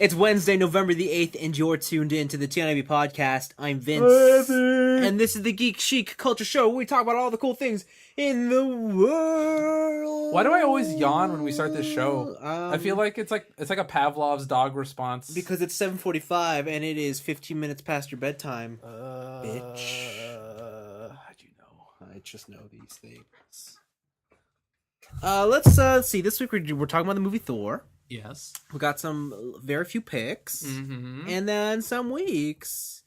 It's Wednesday, November the 8th, and you're tuned in to the TNIAB podcast. I'm Vince, and this is the Geek Chic Culture Show where we talk about all the cool things in the world. Why do I always yawn when we start this show? I feel like it's like a Pavlov's dog response. Because it's 7:45 and it is 15 minutes past your bedtime. Bitch. How'd you know? I just know these things. Let's see. This week we're talking about the movie Thor. Yes. We got some very few picks, and then some weeks.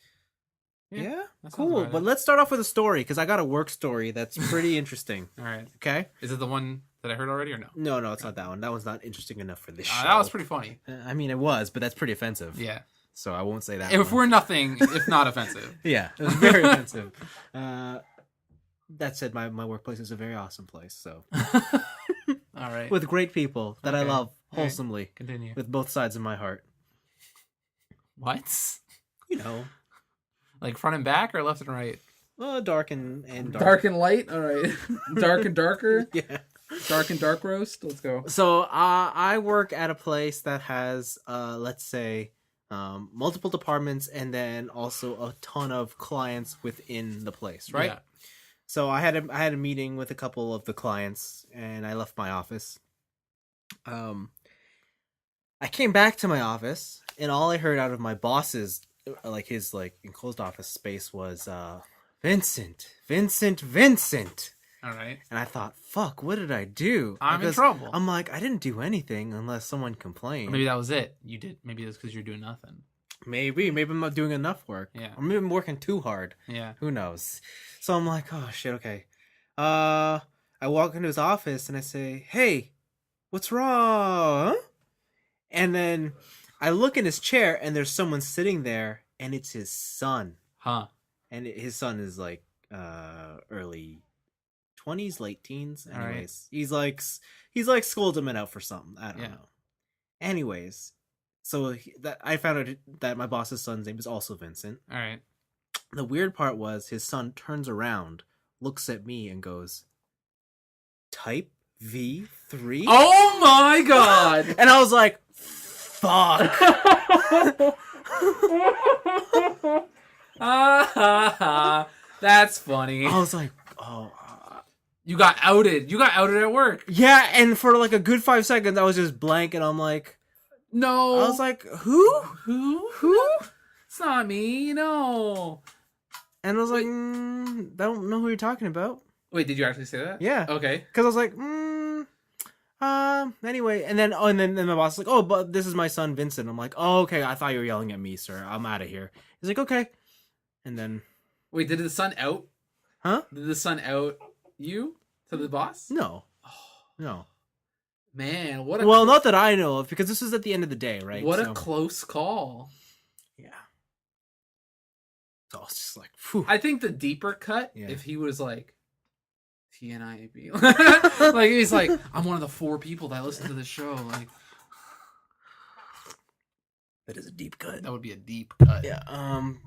Yeah, cool. But let's start off with a story because I got a work story that's pretty interesting. All right. Okay. Is it the one that I heard already or no? No, it's not that one. That one's not interesting enough for this show. That was pretty funny. I mean, it was, but that's pretty offensive. Yeah. So I won't say that. If we're nothing, if not offensive. Yeah, it was very offensive. That said, my workplace is a very awesome place. So. All right. With great people that I love wholesomely. Right. Continue. With both sides of my heart. What? You know. Like front and back or left and right? Dark and dark. Dark and light? All right. Dark and darker? Yeah. Dark and dark roast? Let's go. So I work at a place that has, let's say, multiple departments and then also a ton of clients within the place, right? Yeah. So I had a meeting with a couple of the clients, and I left my office. I came back to my office, and all I heard out of my boss's, his enclosed office space was, Vincent. All right. And I thought, fuck, what did I do? I'm in trouble. I'm like, I didn't do anything unless someone complained. Or maybe that was it. You did. Maybe it was because you're doing nothing. Maybe I'm not doing enough work. Yeah. Or maybe I'm working too hard. Yeah. Who knows? So I'm like, oh shit, okay. I walk into his office and I say, hey, what's wrong? And then I look in his chair and there's someone sitting there and it's his son. Huh. And his son is like early 20s, late teens. Anyways, right. he's like scolding him out for something. I don't know. Anyways, so I found out that my boss's son's name is also Vincent. All right. The weird part was his son turns around, looks at me, and goes, "Type V3?" Oh my god! And I was like, "Fuck!" That's funny. I was like, "Oh." You got outed. You got outed at work. Yeah, and for like a good 5 seconds, I was just blank, and I'm like, "No." I was like, "Who? Who? It's not me. No." And I was like, I don't know who you're talking about. Wait, did you actually say that? Yeah. Okay. Because I was like, anyway. And then my boss was like, oh, but this is my son, Vincent. I'm like, oh, okay. I thought you were yelling at me, sir. I'm out of here. He's like, okay. And then. Wait, did the son out? Huh? Did the son out you to the boss? No. No. Man, what Well, not that I know of, because this is at the end of the day, right? What a close call. Yeah. So I was just like, phew. I think the deeper cut, if he was like, TNIAB. Like, he's like, I'm one of the 4 people that listen to this show. Like, that is a deep cut. That would be a deep cut. Yeah.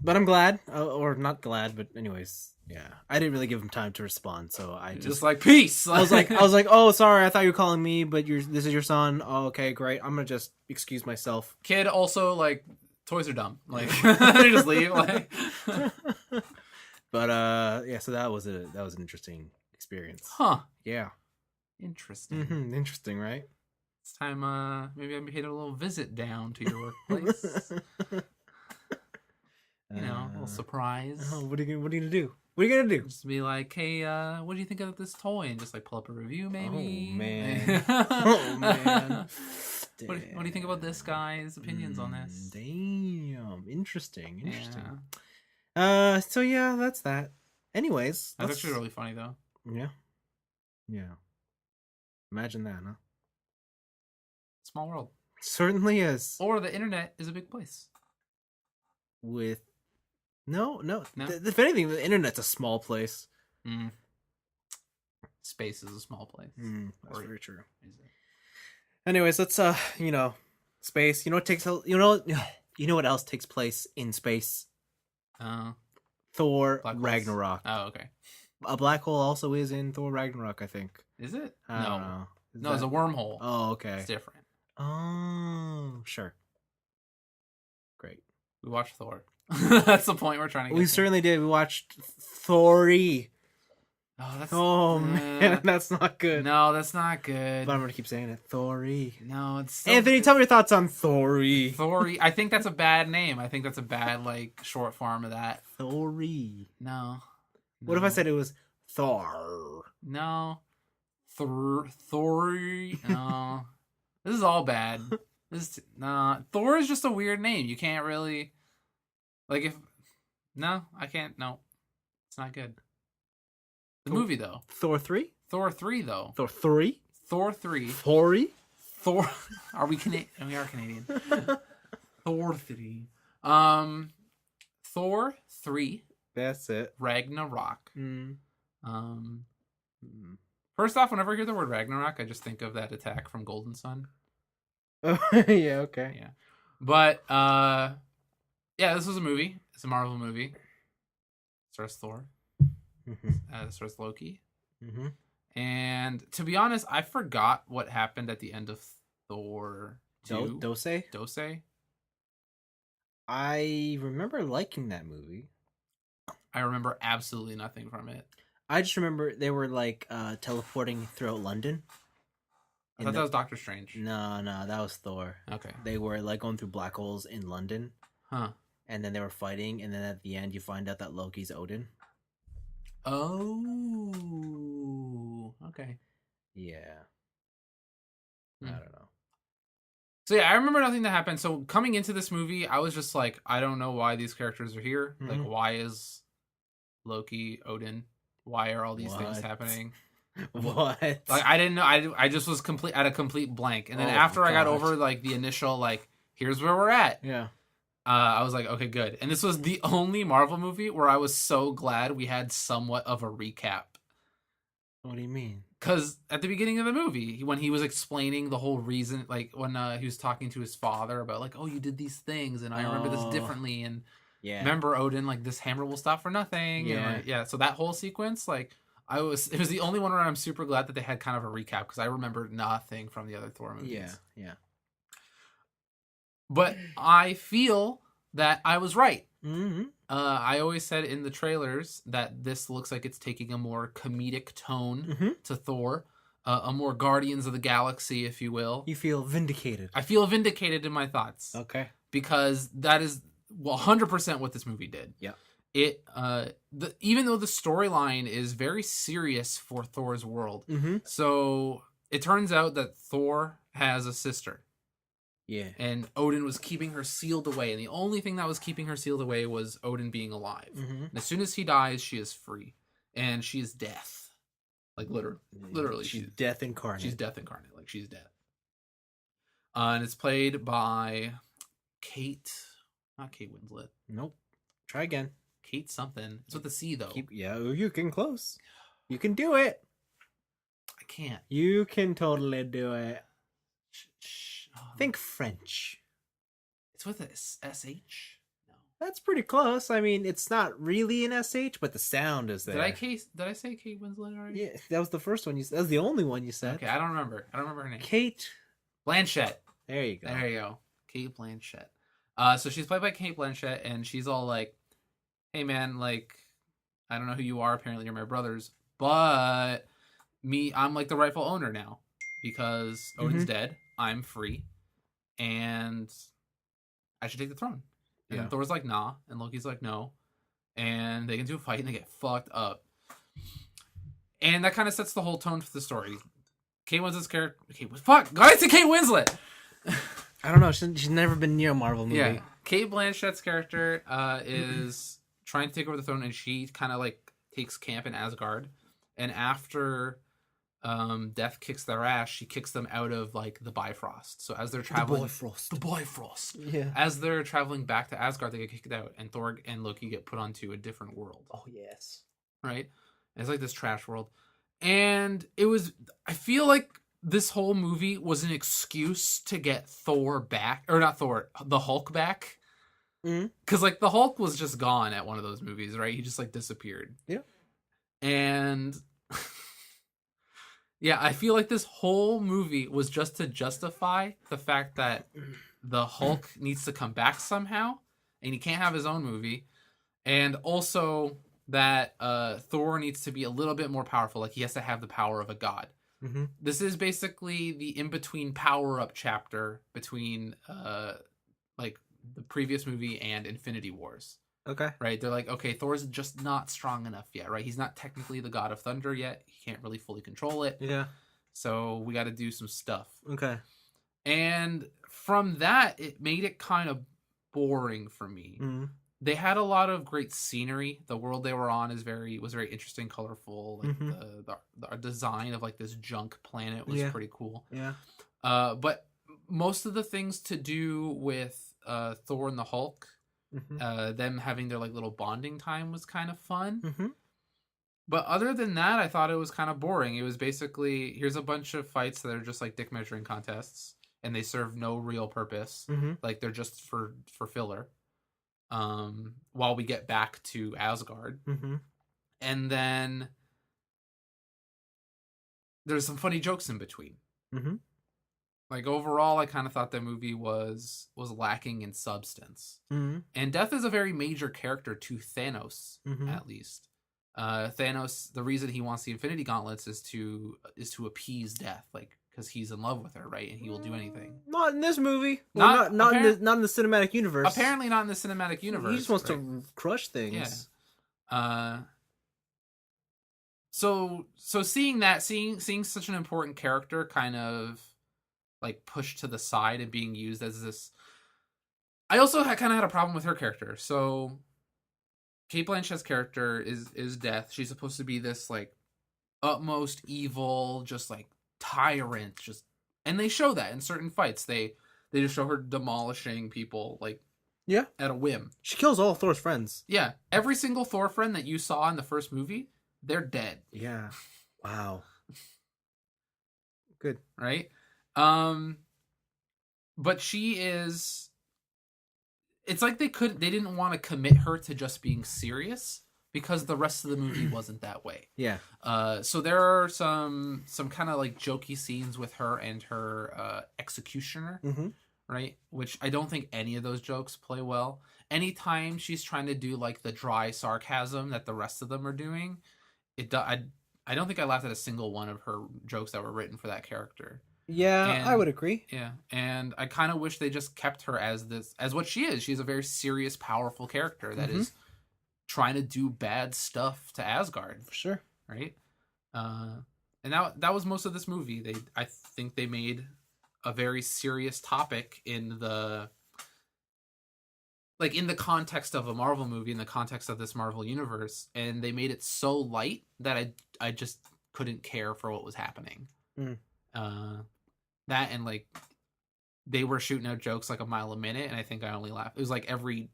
But I'm glad, or not glad, but anyways, yeah. I didn't really give him time to respond, so I just like, peace. I was like, oh, sorry, I thought you were calling me, but this is your son. Oh, okay, great. I'm gonna just excuse myself. Kid, also, like, toys are dumb. Like, they just leave. Like, but yeah. So that was an interesting experience. Huh? Yeah. Interesting. Mm-hmm. Interesting, right? This time, maybe I paid a little visit down to your workplace. You know, a little surprise. What are you gonna do? What are you gonna do? Just be like, hey, what do you think of this toy? And just like pull up a review, maybe. Oh man. Oh man. What do you think about this guy's opinions on this? Damn. Interesting. Yeah. So yeah, that's that. Anyways. That's actually really funny though. Yeah. Yeah. Imagine that, huh? Small world. Certainly is. Or the internet is a big place. With no. If anything, the internet's a small place. Space is a small place. That's very true. Anyways, let's space. You know what else takes place in space? Thor Ragnarok. Oh, okay. A black hole also is in Thor Ragnarok, I think. Is it? I don't know. No, it's a wormhole. Oh, okay. It's different. Oh, sure. Great. We watched Thor. That's the point we're trying to get We to. certainly did. We watched Thor. Oh, that's Man, that's not good. No, that's not good. But I'm gonna keep saying it. Thor. No, it's still Anthony, tell me your thoughts on Thor. Thor. I think that's a bad name. I think that's a bad like short form of that. Thor. No. What if I said it was Thor? No. Thor. No. This is all bad. Thor is just a weird name. You can't really like if. No, I can't. No, it's not good. The movie though. Thor 3? Thor 3 though. Thor 3? Thor 3. Thor? Thor. Are we Canadian? We are Canadian. Thor 3. Thor 3. That's it. Ragnarok. Mm. First off, whenever I hear the word Ragnarok, I just think of that attack from Golden Sun. Oh, yeah, okay. Yeah. But yeah, this was a movie. It's a Marvel movie. Stars Thor. Stars Loki. And to be honest, I forgot what happened at the end of Thor 2. Dose? I remember liking that movie. I remember absolutely nothing from it. I just remember they were like teleporting throughout London. I thought that was Doctor Strange. No, that was Thor. Okay. They were like going through black holes in London. Huh. And then they were fighting, and then at the end you find out that Loki's Odin. Oh. Okay. Yeah. I don't know. So yeah, I remember nothing that happened. So coming into this movie, I was just like, I don't know why these characters are here. Like, why is Loki Odin? Why are all these things happening? What? Like, I didn't know. I just was at a complete blank. And then after I got over like the initial like, here's where we're at. Yeah. I was like, okay, good. And this was the only Marvel movie where I was so glad we had somewhat of a recap. What do you mean? Because at the beginning of the movie, when he was explaining the whole reason, like when he was talking to his father about like, oh, you did these things, and I remember this differently, and remember Odin, like this hammer will stop for nothing. Yeah. And, like, so that whole sequence, like it was the only one where I'm super glad that they had kind of a recap because I remember nothing from the other Thor movies. Yeah. But I feel that I was right. Mm-hmm. I always said in the trailers that this looks like it's taking a more comedic tone to Thor, a more Guardians of the Galaxy, if you will. You feel vindicated. I feel vindicated in my thoughts. Okay. Because that is 100% what this movie did. Yeah. It even though the storyline is very serious for Thor's world, so it turns out that Thor has a sister. Yeah. And Odin was keeping her sealed away. And the only thing that was keeping her sealed away was Odin being alive. And as soon as he dies, she is free. And she is death. Like, literally. She's death incarnate. She's death incarnate. Like, she's death. And it's played by not Kate Winslet. Nope. Try again. Kate something. It's with the C, though. You can close. You can do it. I can't. You can totally do it. Think French. It's with a SH? No. That's pretty close. I mean, it's not really an SH, but the sound is there. Did I say Kate Winslet already? Yeah, that was the first one you said. That was the only one you said. Okay, I don't remember. I don't remember her name. Kate Blanchett. There you go. There you go. Kate Blanchett. So she's played by Kate Blanchett, and she's all like, hey man, like, I don't know who you are. Apparently you're my brothers. But I'm like the rightful owner now. Because Odin's dead. I'm free. And I should take the throne. And Thor's like, nah. And Loki's like, no. And they get into a fight and they get fucked up. And that kind of sets the whole tone for the story. Kate Winslet's character... Fuck! Guys, it's Kate Winslet! I don't know. She's never been near a Marvel movie. Yeah. Kate Blanchett's character is trying to take over the throne, and she kind of like takes camp in Asgard. And after... Death kicks their ass, she kicks them out of like the Bifrost. So as they're traveling, the Bifrost. Yeah. As they're traveling back to Asgard, they get kicked out, and Thor and Loki get put onto a different world. Oh yes. Right. And it's like this trash world, and I feel like this whole movie was an excuse to get Thor back, or not Thor, the Hulk back. Because like the Hulk was just gone at one of those movies, right? He just like disappeared. Yeah. And. Yeah, I feel like this whole movie was just to justify the fact that the Hulk needs to come back somehow, and he can't have his own movie, and also that Thor needs to be a little bit more powerful. Like he has to have the power of a god. Mm-hmm. This is basically the in-between power-up chapter between like the previous movie and Infinity Wars. Okay. Right? They're like, okay, Thor's just not strong enough yet, right? He's not technically the god of thunder yet. He can't really fully control it. Yeah. So we got to do some stuff. Okay. And from that, it made it kind of boring for me. Mm-hmm. They had a lot of great scenery. The world they were on was very interesting, colorful. Like the design of like this junk planet was pretty cool. Yeah. But most of the things to do with Thor and the Hulk, them having their like little bonding time was kind of fun. Mm-hmm. But other than that, I thought it was kind of boring. It was basically, here's a bunch of fights that are just like dick measuring contests, and they serve no real purpose. Mm-hmm. Like they're just for filler. While we get back to Asgard. Mm-hmm. And then there's some funny jokes in between. Mm-hmm. Like overall, I kind of thought the movie was lacking in substance. Mm-hmm. And Death is a very major character to Thanos, at least. Thanos, the reason he wants the Infinity Gauntlets is to appease Death, like because he's in love with her, right? And he will do anything. Not in this movie. Not Not in the cinematic universe. Apparently, not in the cinematic universe. He just wants right? to crush things. Yeah. So seeing that, seeing such an important character kind of like pushed to the side and being used as this. I also kind of had a problem with her character. So Kate Blanchett's character is Death. She's supposed to be this like utmost evil, just like tyrant, and they show that in certain fights. They just show her demolishing people like at a whim. She kills all Thor's friends. Yeah, every single Thor friend that you saw in the first movie, they're dead. Yeah. Wow. Good. Right? But she is. It's like they didn't want to commit her to just being serious because the rest of the movie wasn't that way. Yeah. So there are some kind of like jokey scenes with her and her executioner, right? Which I don't think any of those jokes play well. Anytime she's trying to do like the dry sarcasm that the rest of them are doing, I don't think I laughed at a single one of her jokes that were written for that character. Yeah, I would agree. Yeah, and I kind of wish they just kept her as what she is. She's a very serious, powerful character that is trying to do bad stuff to Asgard. For sure. Right? And that was most of this movie. I think they made a very serious topic in the context of a Marvel movie, in the context of this Marvel universe, and they made it so light that I just couldn't care for what was happening. That and like they were shooting out jokes like a mile a minute, and I think I only laughed. It was like every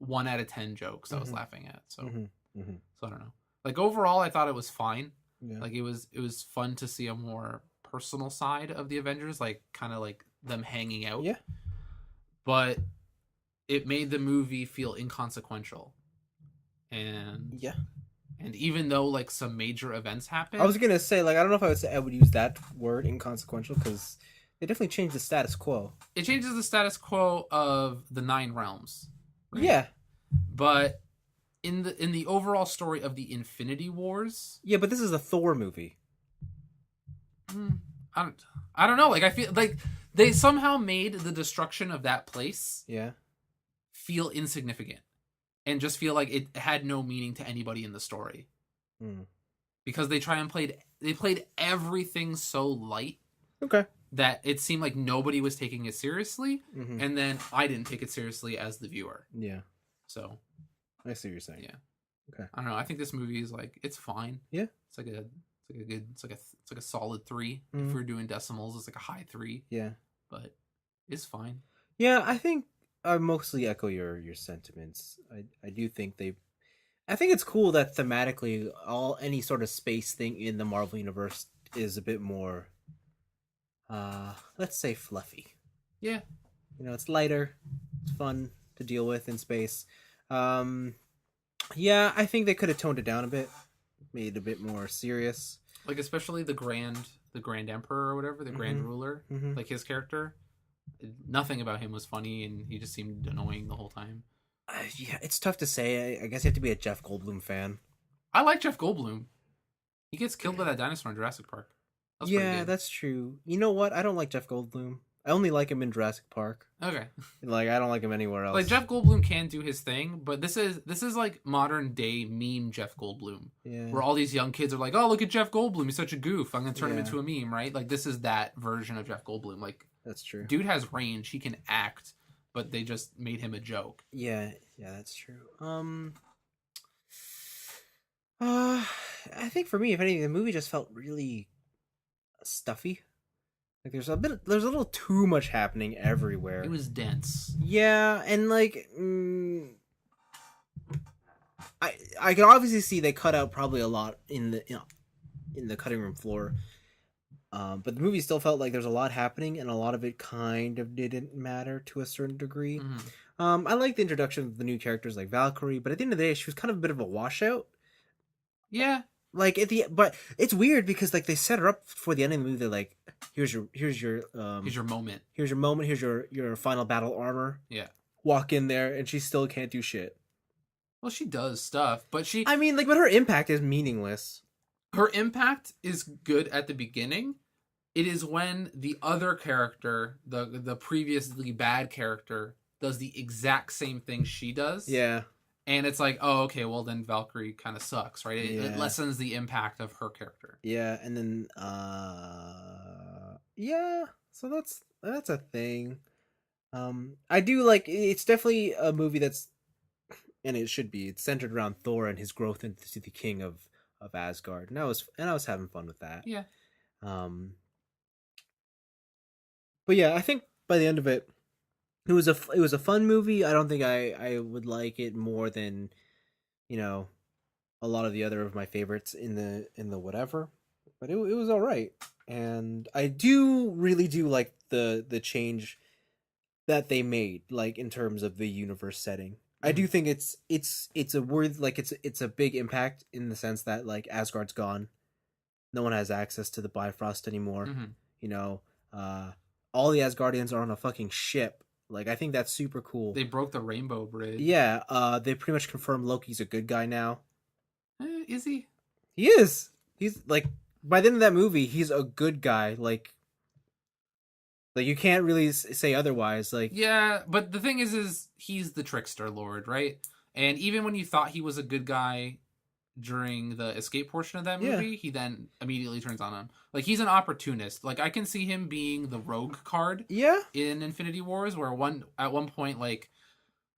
1 out of 10 jokes I was laughing at. So so I don't know. Like overall, I thought it was fine. Yeah. Like it was fun to see a more personal side of the Avengers, like kind of like them hanging out. Yeah. But it made the movie feel inconsequential. And and even though like some major events happened, I was gonna say like I don't know if I would use that word inconsequential because they definitely changed the status quo. It changes the status quo of the 9 realms. Right? Yeah, but in the overall story of the Infinity Wars, yeah, but this is a Thor movie. I don't know. Like I feel like they somehow made the destruction of that place feel insignificant. And just feel like it had no meaning to anybody in the story, because they played everything so light, that it seemed like nobody was taking it seriously, and then I didn't take it seriously as the viewer. Yeah, so I see what you're saying. Yeah, okay. I don't know. I think this movie is like it's fine. Yeah, it's like a solid 3. If we're doing decimals, it's like a high 3. Yeah, but it's fine. Yeah, I think. I mostly echo your sentiments. I do think I think it's cool that thematically any sort of space thing in the Marvel universe is a bit more let's say fluffy. Yeah. You know, it's lighter, it's fun to deal with in space. Yeah, I think they could have toned it down a bit, made it a bit more serious. Like especially the Grand Emperor or whatever, the Grand Ruler, like his character. Nothing about him was funny, and he just seemed annoying the whole time. Yeah, it's tough to say. I guess you have to be a Jeff Goldblum fan. I like Jeff Goldblum. He gets killed by that dinosaur in Jurassic Park. That's pretty Yeah, good. that's true. You know what? I don't like Jeff Goldblum. I only like him in Jurassic Park. Okay. Like, I don't like him anywhere else. Like Jeff Goldblum can do his thing, but this is like modern day meme Jeff Goldblum, Yeah. where all these young kids are like, "Oh, look at Jeff Goldblum, he's such a goof. I'm gonna turn him Yeah. into a meme," right? Like this is that version of Jeff Goldblum. Like, That's true. dude has range, he can act, but they just made him a joke. Yeah, that's true. I think for me, if anything, the movie just felt really stuffy. Like there's a little too much happening everywhere. It was dense. Yeah, and like, I can obviously see they cut out probably a lot in the cutting room floor. But the movie still felt like there's a lot happening, and a lot of it kind of didn't matter to a certain degree. Mm-hmm. I like the introduction of the new characters like Valkyrie, but at the end of the day, she was kind of a bit of a washout. Yeah. Like but it's weird because like they set her up for the end of the movie. They're like, here's your Here's your moment. here's your moment, here's your final battle armor. Yeah. Walk in there, and she still can't do shit. Well, she does stuff, but I mean, like, but her impact is meaningless. her impact is good at the beginning. It is when the other character, the previously bad character, does the exact same thing she does. Yeah. And it's like, oh, okay, well then Valkyrie kind of sucks, right? It Yeah. lessens the impact of her character. Yeah, and then yeah, so that's a thing. I do like, it's definitely a movie that's, and it should be, it's centered around Thor and his growth into the king of Asgard. And I was having fun with that. Yeah. But yeah, I think by the end of it, it was a fun movie. I don't think I would like it more than, a lot of the other of my favorites in the whatever, but it was all right. And I really do like the change that they made, like in terms of the universe setting. I do think it's a worth, like it's a big impact in the sense that like Asgard's gone, no one has access to the Bifrost anymore. Mm-hmm. All the Asgardians are on a fucking ship. Like, I think that's super cool. They broke the Rainbow Bridge. Yeah, they pretty much confirmed Loki's a good guy now. Is he? He is. He's like, by the end of that movie, he's a good guy. Like you can't really say otherwise. Like, Yeah, but the thing is he's the trickster lord, right? And even when you thought he was a good guy during the escape portion of that movie, he then immediately turns on him. Like, he's an opportunist. Like, I can see him being the rogue card yeah, in Infinity Wars, where at one point, like,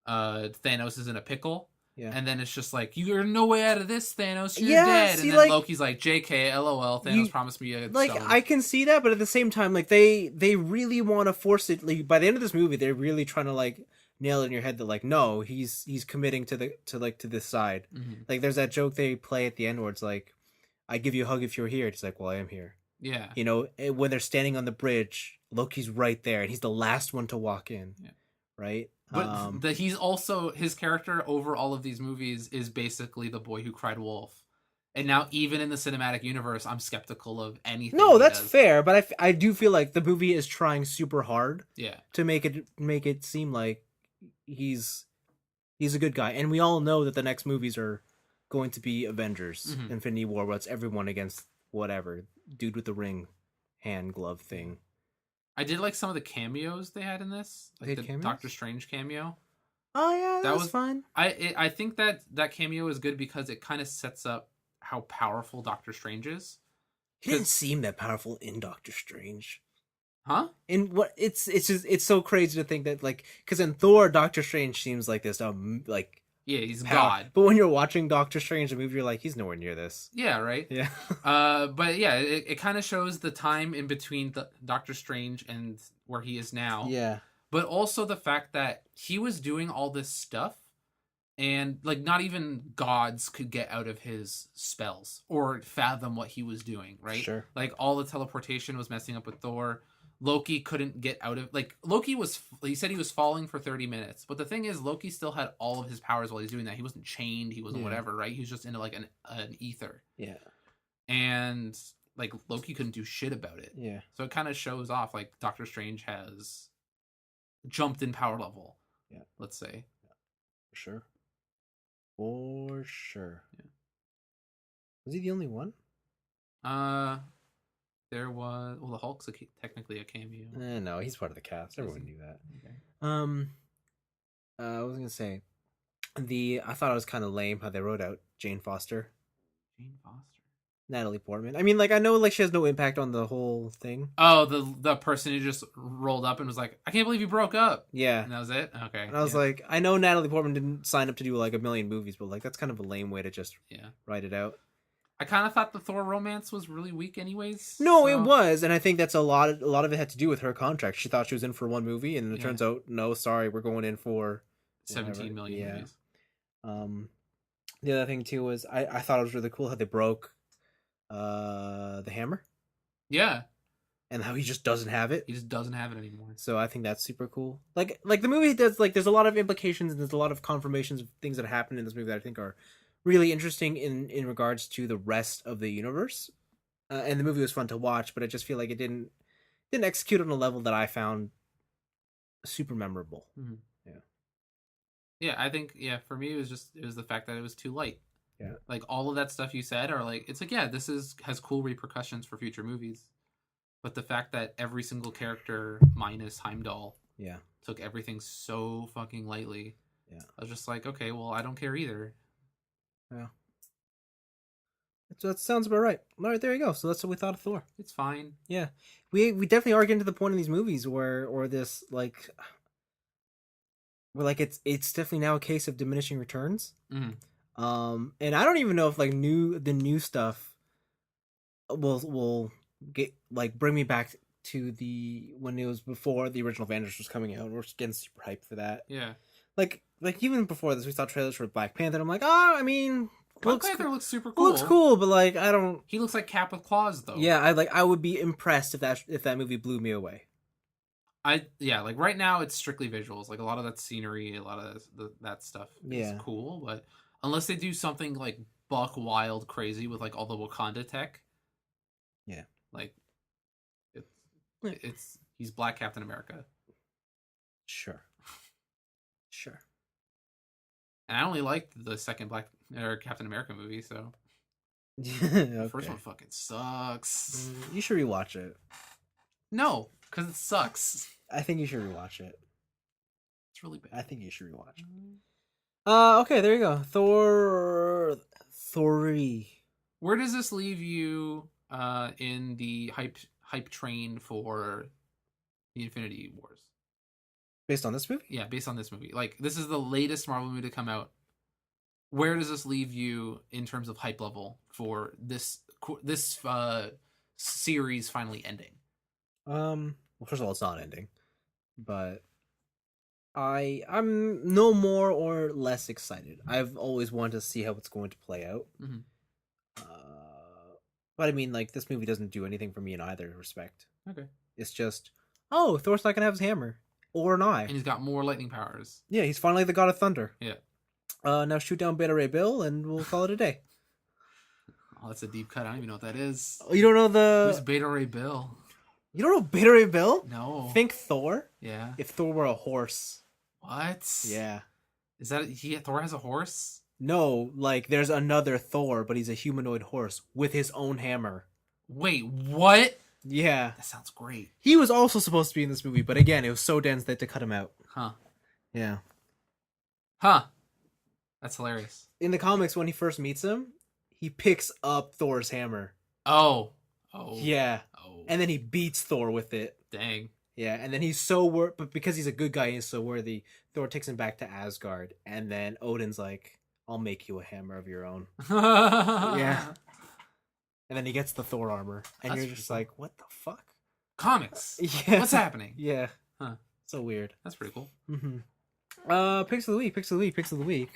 Thanos is in a pickle. yeah, And then it's just like, you're no way out of this, Thanos. You're Yeah, dead. see, And then like- Loki's like, JK, LOL, Thanos promised me a like stone. I can see that, but at the same time, like they really want to force it. Like, by the end of this movie, they're really trying to like nail it in your head that like, no, he's committing to this side. Mhm. Like, there's that joke they play at the end where it's like, I give you a hug if you're here. It's like, well, I am here. Yeah. When they're standing on the bridge, Loki's right there, and he's the last one to walk in. Yeah. Right? But he's also, his character over all of these movies is basically the boy who cried wolf. And now, even in the cinematic universe, I'm skeptical of anything. No, he that's does. fair, but I do feel like the movie is trying super hard Yeah. to make it seem like he's a good guy, and we all know that the next movies are going to be Avengers, Mhm. Infinity War, where it's everyone against whatever dude with the ring, hand glove thing. I did like some of the cameos they had in this, They like had the cameos? Doctor Strange cameo. Oh yeah, that was was- fun. I think that cameo is good because it kind of sets up how powerful Doctor Strange is. He didn't 'Cause- seem that powerful in Doctor Strange. Huh? And what it's just it's so crazy to think that, like, because in Thor, Doctor Strange seems like this like Yeah, he's power. God. But when you're watching Doctor Strange the movie, you're like, he's nowhere near this. Yeah, right. Yeah. But yeah, it kind of shows the time in between the Doctor Strange and where he is now. Yeah. But also the fact that he was doing all this stuff, and like not even gods could get out of his spells or fathom what he was doing, right? Sure. Like, all the teleportation was messing up with Thor. Loki couldn't get out of, like, he said he was falling for 30 minutes, but the thing is, Loki still had all of his powers while he's doing that. He wasn't chained, he wasn't Yeah. whatever, right? He was just into like an ether, Yeah. and like Loki couldn't do shit about it. Yeah. So it kind of shows off like Doctor Strange has jumped in power level. Yeah. Let's say. For sure. For sure. Yeah. Was he the only one? There was the Hulk's technically a cameo. No, he's part of the cast. Everyone knew that. Okay. I was gonna say, I thought it was kind of lame how they wrote out Jane Foster, Jane Foster. Natalie Portman. I mean, like, I know, like, she has no impact on the whole thing. Oh, the person who just rolled up and was like, "I can't believe you broke up." Yeah, And that was it. Okay. and I was like, I know Natalie Portman didn't sign up to do like a million movies, but like that's kind of a lame way to just yeah. write it out. I kind of thought the Thor romance was really weak, anyways. No, so- it was, and I think that's a lot of it had to do with her contract. She thought she was in for one movie, and it Yeah. turns out, no, sorry, we're going in for 17 million Yeah. movies. The other thing too was I thought it was really cool how they broke the hammer Yeah, and how he just doesn't have it. he just doesn't have it anymore. So I think that's super cool. Like the movie does, like, there's a lot of implications and there's a lot of confirmations of things that happen in this movie that I think are really interesting in regards to the rest of the universe. And the movie was fun to watch, but I just feel like it didn't execute on a level that I found super memorable. Mm-hmm. Yeah. Yeah, I think for me it was the fact that it was too light. Yeah. Like all of that stuff you said are like, it's like, yeah, this has cool repercussions for future movies. But the fact that every single character minus Heimdall Yeah. took everything so fucking lightly. Yeah. I was just like, okay, well, I don't care either. Yeah. So that sounds about right. All right, there you go. So that's what we thought of Thor. It's fine. Yeah, we definitely are getting to the point in these movies where this, like, where, like, it's definitely now a case of diminishing returns. Mhm. And I don't even know if, like, the new stuff will get, like, bring me back to when it was before the original Avengers was coming out. We're getting super hyped for that. Yeah. Like even before this, we saw trailers for Black Panther. And I'm like, oh, I mean, Black Panther looks super cool. looks cool, but like, I don't. He looks like Cap with claws, though. Yeah, I would be impressed if that movie blew me away. Like right now it's strictly visuals. Like a lot of that scenery, a lot of that stuff is cool, but unless they do something like buck wild crazy with like all the Wakanda tech, yeah, like it's he's Black Captain America. Sure. And I only liked the second Captain America movie, so Okay. the first one fucking sucks. You should rewatch it. No, because it sucks. I think you should rewatch it. It's really bad. I think you should rewatch it. Okay, there you go. Thor 3. Where does this leave you in the hype train for the Infinity Wars? Based on this movie? Yeah, based on this movie. Like, this is the latest Marvel movie to come out. Where does this leave you in terms of hype level for this series finally ending? Well, first of all, it's not ending, but I'm no more or less excited. I've always wanted to see how it's going to play out. Mhm. But I mean, like, this movie doesn't do anything for me in either respect. Okay. It's just, oh, Thor's not gonna have his hammer or an eye. And he's got more lightning powers. Yeah, he's finally the god of thunder. Yeah. Now shoot down Beta Ray Bill, and we'll call it a day. Oh, that's a deep cut. I don't even know what that is. You don't know Who's Beta Ray Bill? You don't know Beta Ray Bill? No. Think Thor. Yeah. If Thor were a horse. What? Yeah. Is that Thor has a horse? No, like, there's another Thor, but he's a humanoid horse with his own hammer. Wait, what? Yeah. That sounds great. He was also supposed to be in this movie, but again, it was so dense they had to cut him out. Huh. Yeah. Huh. That's hilarious. In the comics, when he first meets him, he picks up Thor's hammer. Oh. Yeah. Oh. And then he beats Thor with it. Dang. Yeah, and then he's but because he's a good guy, he's so worthy, Thor takes him back to Asgard, and then Odin's like, I'll make you a hammer of your own. Yeah. And then he gets the Thor armor, and That's you're just pretty like, what the fuck? Comics. Yeah. What's happening? Yeah. Huh. So weird. That's pretty cool. Mm-hmm. Picks of the week.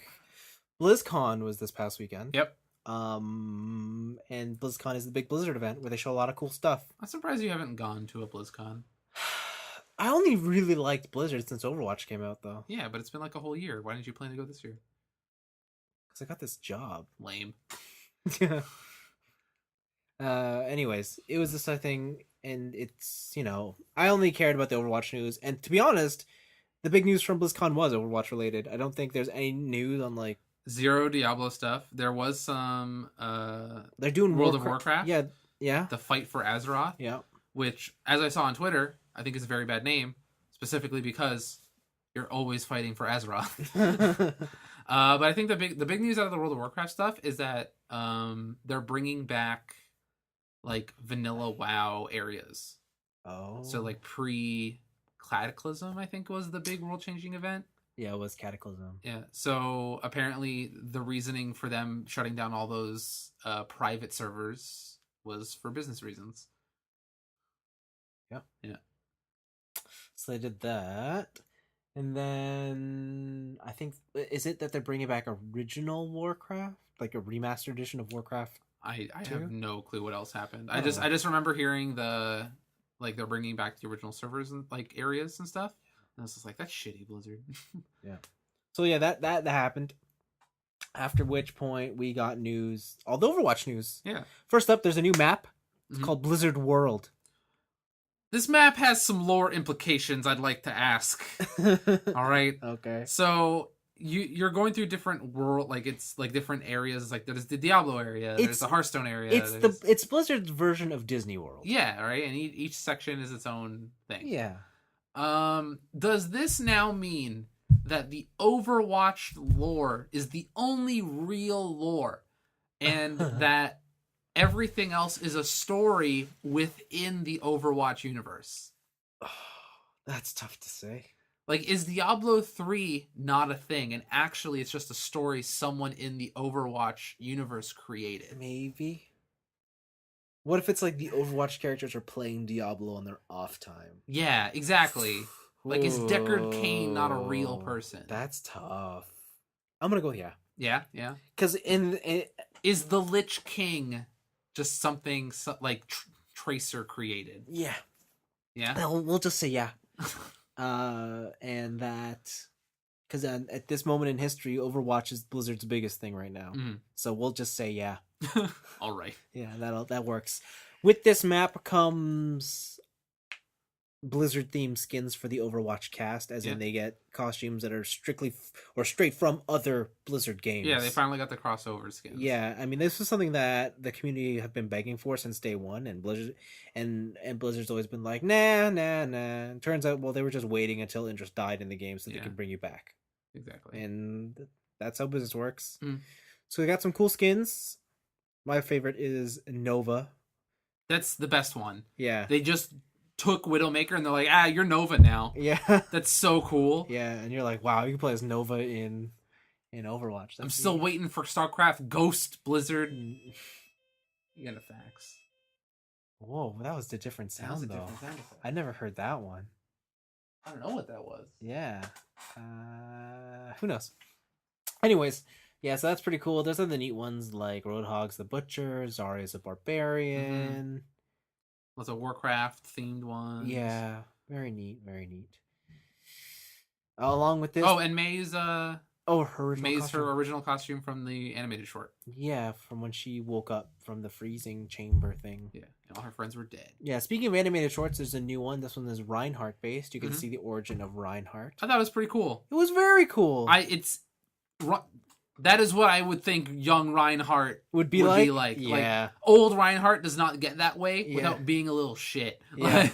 BlizzCon was this past weekend. Yep. And BlizzCon is the big Blizzard event where they show a lot of cool stuff. I'm surprised you haven't gone to a BlizzCon. I only really liked Blizzard since Overwatch came out, though. Yeah, but it's been like a whole year. Why didn't you plan to go this year? Because I got this job. Lame. Yeah. Anyways, it was this thing, and it's, I only cared about the Overwatch news, and to be honest, The big news from BlizzCon was Overwatch related. I don't think there's any news on like Zero Diablo stuff. There was some they're doing World of Warcraft. Yeah, yeah, The Fight for Azeroth, yeah. which, as I saw on Twitter, I think is a very bad name, specifically because you're always fighting for Azeroth. But I think the big news out of the World of Warcraft stuff is that they're bringing back like vanilla WoW areas. Oh, So like pre Cataclysm, I think was the big world changing event. yeah, it was Cataclysm. Yeah. So apparently the reasoning for them shutting down all those private servers was for business reasons. Yeah. Yeah. So they did that. And then I think is it that they're bringing back original Warcraft, like a remastered edition of Warcraft? I Two? have no clue what else happened. I I don't know. just remember hearing the like they're bringing back the original servers and like areas and stuff. And I was just like, that's shitty, Blizzard. Yeah. So yeah, that happened. After which point we got news, all the Overwatch news. Yeah. First up, there's a new map. It's Mhm. called Blizzard World. This map has some lore implications I'd like to ask. All right. Okay. So you're going through different world, like it's like different areas. Like there's the Diablo area, there's the Hearthstone area. It's Blizzard's version of Disney World. Yeah, right. And each section is its own thing. Yeah. Does this now mean that the Overwatch lore is the only real lore, and that everything else is a story within the Overwatch universe? That's tough to say. Like, is Diablo 3 not a thing, and actually it's just a story someone in the Overwatch universe created? Maybe. What if it's like the Overwatch characters are playing Diablo on their off time? Yeah, exactly. Like, is Deckard Cain not a real Whoa, person? That's tough. I'm gonna go yeah. Yeah, yeah. Because Is the Lich King just something like Tracer created? yeah, Yeah. we'll just say yeah. And that because at this moment in history, Overwatch is Blizzard's biggest thing right now. Mhm. So we'll just say yeah. All right. Yeah, that works. With this map comes Blizzard themed skins for the Overwatch cast, as in they get costumes that are strictly or straight from other Blizzard games. Yeah, they finally got the crossover skins. Yeah, I mean this is something that the community have been begging for since day one, and Blizzard and Blizzard's always been like, nah. And turns out, well, they were just waiting until interest died in the game so they can bring you back. Exactly. And that's how business works. Mm. So we got some cool skins. My favorite is Nova. That's the best one. Yeah. They just took Widowmaker and they're like, you're Nova now. Yeah. That's so cool. Yeah, and you're like, wow, you can play as Nova in Overwatch. I'm still waiting for StarCraft Ghost Blizzard. You got a fax. Whoa, that was a different That was sound a though. different sound effect. I never heard that one. I don't know what that was. Yeah. Who knows? Anyways, yeah, so that's pretty cool. There's other neat ones like Roadhog's the Butcher, Zarya's the Barbarian. Lots of Warcraft themed ones. Yeah, very neat, very neat. Along with this, and May's her original costume. her original costume from the animated short. Yeah, from when she woke up from the freezing chamber thing. Yeah, and all her friends were dead. Yeah, speaking of animated shorts, there's a new one. This one is Reinhardt based. You can see the origin of Reinhardt. I thought it was pretty cool. It was very cool. That is what I would think young Reinhardt would be like. Yeah. Like, old Reinhardt does not get that way without being a little shit. Yeah.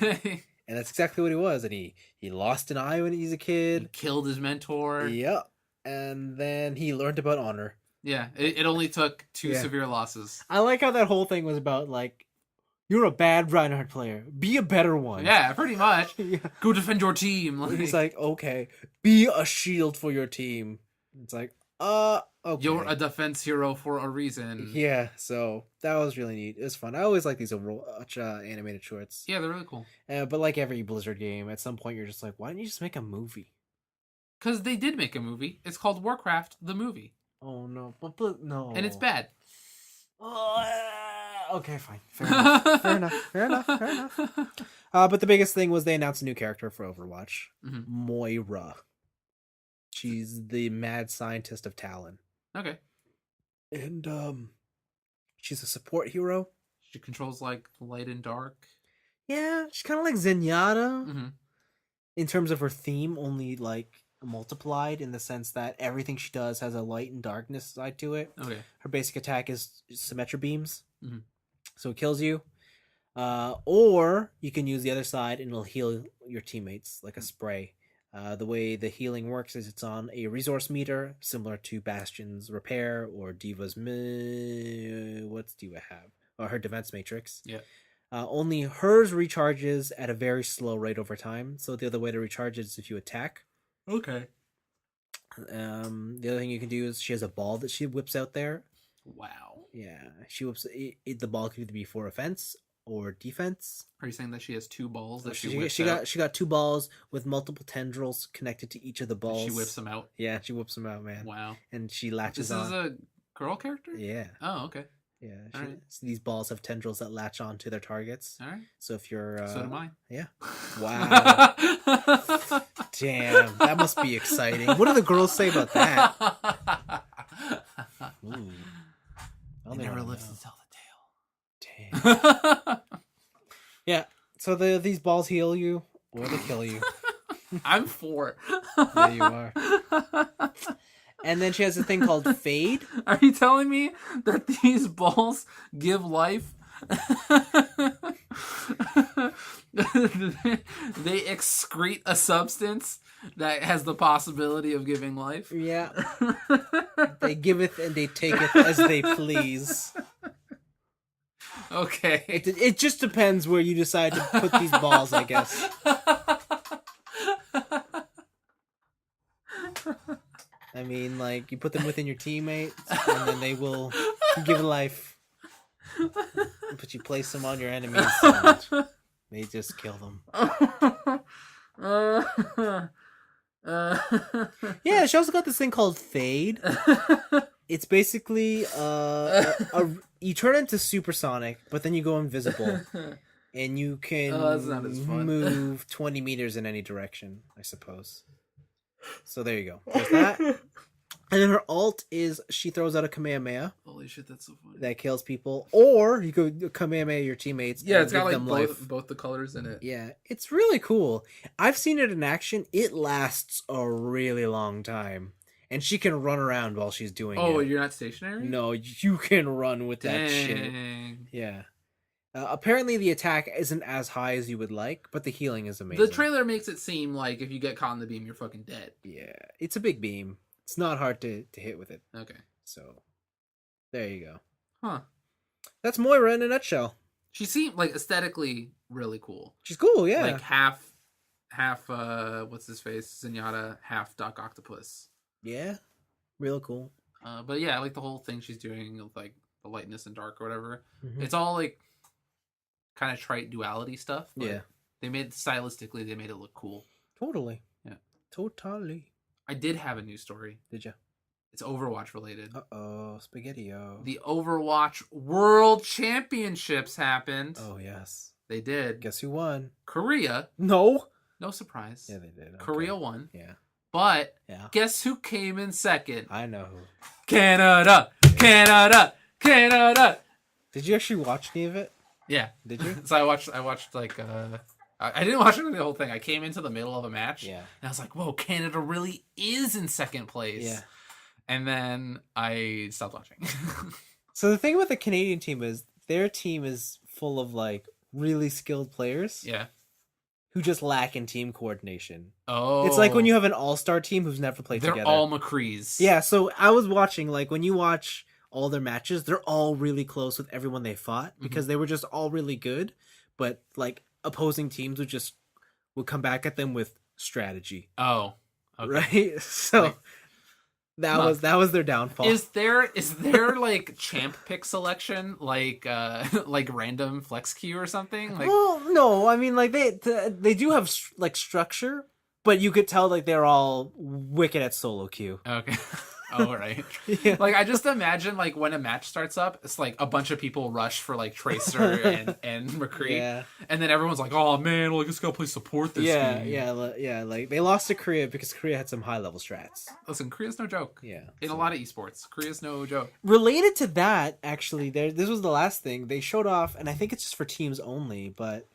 And that's exactly what he was. And he lost an eye when he's a kid. He killed his mentor. Yep. And then he learned about honor. Yeah. It only took 2 severe losses. I like how that whole thing was about, like, you're a bad Reinhardt player. Be a better one. Yeah, pretty much. Yeah. Go defend your team. He's like, okay, be a shield for your team. It's like, okay. You're a defense hero for a reason. Yeah, so that was really neat. It was fun. I always like these Overwatch animated shorts. Yeah, they're really cool. But like every Blizzard game, at some point you're just like, why don't you just make a movie? Because they did make a movie. It's called Warcraft, the movie. Oh, no. But no. And it's bad. Okay, fine. Fair enough. But the biggest thing was they announced a new character for Overwatch. Mhm. Moira. She's the mad scientist of Talon. Okay. And she's a support hero. She controls like light and dark. Yeah, she's kind of like Zenyatta. Mm-hmm. in terms of her theme, only like multiplied in the sense that everything she does has a light and darkness side to it. Okay. Her basic attack is Symmetra beams, Mhm. so it kills you. Or you can use the other side and it'll heal your teammates like a spray. The way the healing works is it's on a resource meter, similar to Bastion's repair or Diva's. What's Diva have? Or her defense matrix. Yeah. Only hers recharges at a very slow rate over time. So the other way to recharge it is if you attack. Okay. The other thing you can do is she has a ball that she whips out there. Wow. Yeah, she whips it, the ball can either be for offense or defense. Are you saying that she has two balls that She whips out? got two balls with multiple tendrils connected to each of the balls. She whips them out. Yeah, she whips them out, man. Wow. And she latches This on. is a girl character? Yeah, Oh, okay. yeah. Alright. So these balls have tendrils that latch on to their targets. All right. So if you're So do mine. yeah. Wow. Damn, that must be exciting. What do the girls say about that? Ooh. They never lives know. to tell Damn. the tale. Yeah. So these balls heal you or they kill you. I'm 4. There you are. And then she has a thing called Fade. Are you telling me that these balls give life? They excrete a substance that has the possibility of giving life? Yeah. They giveth and they taketh as they please. Okay. It just depends where you decide to put these balls, I guess. I mean, like, you put them within your teammates, and then they will give life. But you place them on your enemies, and they just kill them. Yeah, she also got this thing called Fade. It's basically you turn into supersonic, but then you go invisible, and you can that's not as fun. move 20 meters in any direction, I suppose. So there you go. There's that. And then her alt is she throws out a Kamehameha Holy shit, that's so funny. that kills people, or you could Kamehameha your teammates. Yeah, and it's got give like them life. both the colors in it. Yeah, it's really cool. I've seen it in action. It lasts a really long time. And she can run around while she's doing it. Oh, you're not stationary? No, you can run with that shit. Dang. Yeah. Apparently the attack isn't as high as you would like, but the healing is amazing. The trailer makes it seem like if you get caught in the beam, you're fucking dead. Yeah, it's a big beam. It's not hard to hit with it. Okay. So, there you go. Huh. That's Moira in a nutshell. She seemed like aesthetically really cool. She's cool, yeah. Like half what's his face? Zenyatta, half Doc Octopus. Yeah, real cool. But yeah, I like the whole thing she's doing with like the lightness and dark or whatever. Mhm. It's all like kind of trite duality stuff. But Yeah. they made it look cool. Totally. Yeah. Totally. I did have a news story. Did you? It's Overwatch related. Uh-oh, Spaghetti-O. The Overwatch World Championships happened. Oh, yes. They did. Guess who won? Korea. No. No surprise. Yeah, they did. Okay. Korea won. Yeah. But Yeah. guess who came in second? I know who. Canada. Canada. Canada. Did you actually watch any of it? Yeah. Did you? So I watched like I didn't watch the whole thing. I came into the middle of a match. Yeah. And I was like, whoa, Canada really is in second place. Yeah. And then I stopped watching. So the thing with the Canadian team is their team is full of like really skilled players Yeah. who just lack in team coordination. Oh. It's like when you have an all-star team who's never played They're together. all McCrees. Yeah, so I was watching, like, when you watch all their matches, they're all really close with everyone they fought because they were just all really good, but, like, opposing teams would come back at them with strategy, Oh. Okay. right? So Like, that was their downfall. Is there like champ pick selection like like random flex queue or something? Like Well, no, I mean, like, they do have, like, structure, but you could tell, like, they're all wicked at solo queue. okay. Oh, right. Yeah. Like I just imagine like when a match starts up, it's like a bunch of people rush for like Tracer and McCree, Yeah. and then everyone's like, "Oh man, well I guess gotta play support this game." Yeah, like, they lost to Korea because Korea had some high-level strats. Listen, Korea's no joke. Yeah. In a lot of esports, Korea's no joke. Related to that, actually, this was the last thing they showed off, and I think it's just for teams only, but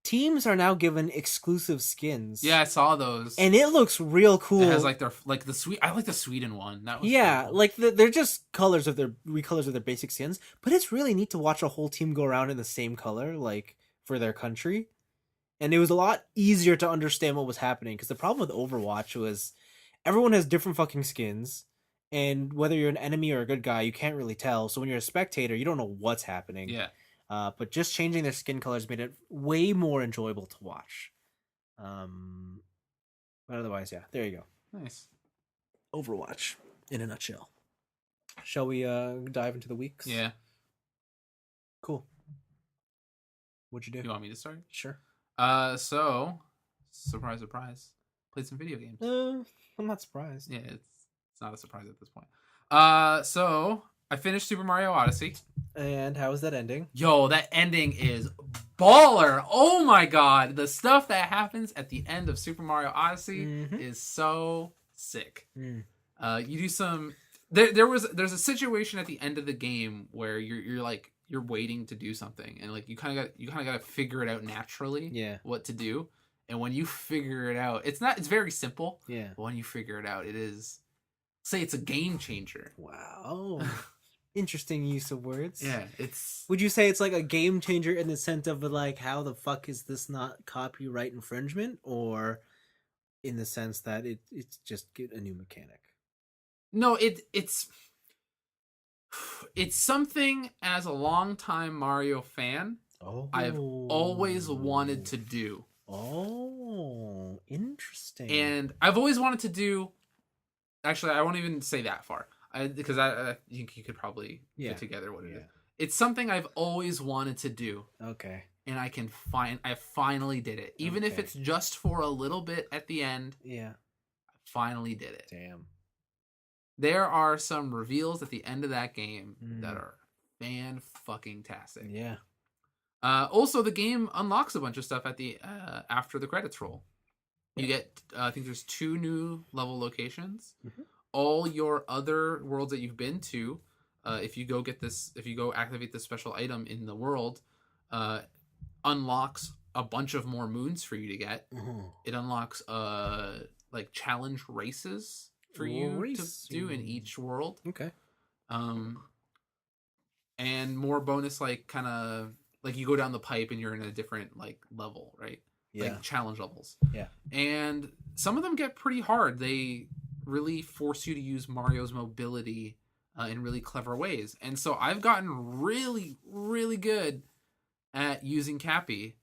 teams are now given exclusive skins. Yeah, I saw those. And it looks real cool. It has like their like the sweet. I like the Sweden one. That was yeah, cool. like they're just colors of their recolors of their basic skins, but it's really neat to watch a whole team go around in the same color, like for their country. And it was a lot easier to understand what was happening because the problem with Overwatch was everyone has different fucking skins, and whether you're an enemy or a good guy, you can't really tell. So when you're a spectator, you don't know what's happening. Yeah. But just changing their skin colors made it way more enjoyable to watch. But otherwise, yeah, there you go. Nice. Overwatch in a nutshell. Shall we dive into the weeks? Yeah. Cool. What'd you do? You want me to start? Sure. So surprise, surprise. Played some video games. I'm not surprised. Yeah, it's not a surprise at this point. So I finished Super Mario Odyssey. And how is that ending? Yo, that ending is baller. Oh my god. The stuff that happens at the end of Super Mario Odyssey is so sick. You do some there's a situation at the end of the game where you're waiting to do something and like you kind of got to figure it out naturally what to do. And when you figure it out, it's very simple. Yeah. But when you figure it out, it's a game changer. Wow. Interesting use of words. Yeah, Would you say it's like a game changer in the sense of like, how the fuck is this not copyright infringement, or in the sense that it's just get a new mechanic? No, it's something as a longtime Mario fan I've always wanted to do. Oh, interesting. And I've always wanted to do. Actually, I won't even say that far. Because I think you could probably put together what it is. It's something I've always wanted to do. Okay. And I finally did it. Even if it's just for a little bit at the end. Yeah. I finally did it. Damn. There are some reveals at the end of that game that are fan-fucking-tastic. Yeah. Also, the game unlocks a bunch of stuff at the after the credits roll. You get, I think there's 2 new level locations. All your other worlds that you've been to, if you go activate this special item in the world, unlocks a bunch of more moons for you to get. It unlocks like challenge races for you to do in each world. Okay. And more bonus, like kind of like you go down the pipe and you're in a different like level, right? Yeah. Like challenge levels. Yeah. And some of them get pretty hard. They really force you to use Mario's mobility in really clever ways. And so I've gotten really, really good at using Cappy.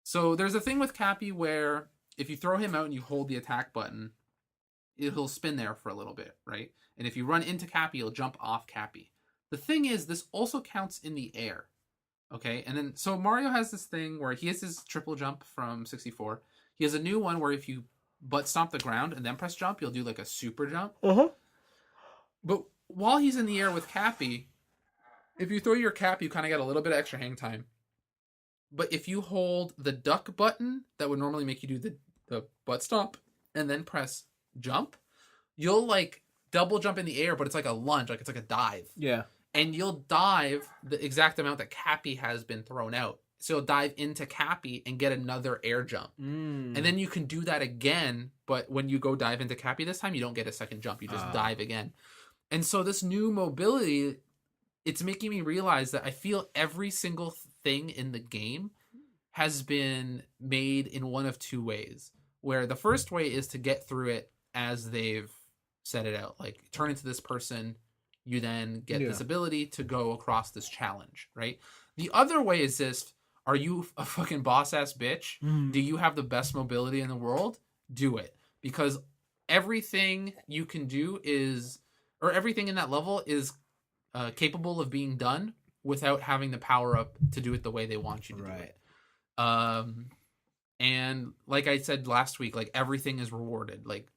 So there's a thing with Cappy where if you throw him out and you hold the attack button, he'll spin there for a little bit, right? And if you run into Cappy, you'll jump off Cappy. The thing is, this also counts in the air. Okay? And then, so Mario has this thing where he has his triple jump from 64. He has a new one where if you butt stomp the ground and then press jump, you'll do like a super jump. But while he's in the air with Cappy, if you throw your cap, you kind of get a little bit of extra hang time. But if you hold the duck button, that would normally make you do the butt stomp, and then press jump, you'll like double jump in the air, but it's like a lunge, like it's like a dive. Yeah. And you'll dive the exact amount that Cappy has been thrown out. So you'll dive into Cappy and get another air jump. And then you can do that again, but when you go dive into Cappy this time, you don't get a second jump. You just dive again. And so this new mobility, it's making me realize that I feel every single thing in the game has been made in one of 2 ways. Where the first way is to get through it as they've set it out. Like, turn into this person, you then get this ability to go across this challenge, right? The other way is just, are you a fucking boss-ass bitch? Do you have the best mobility in the world? Do it. Because everything you can do is, or everything in that level is capable of being done without having the power up to do it the way they want you to do it. And like I said last week, like everything is rewarded. Like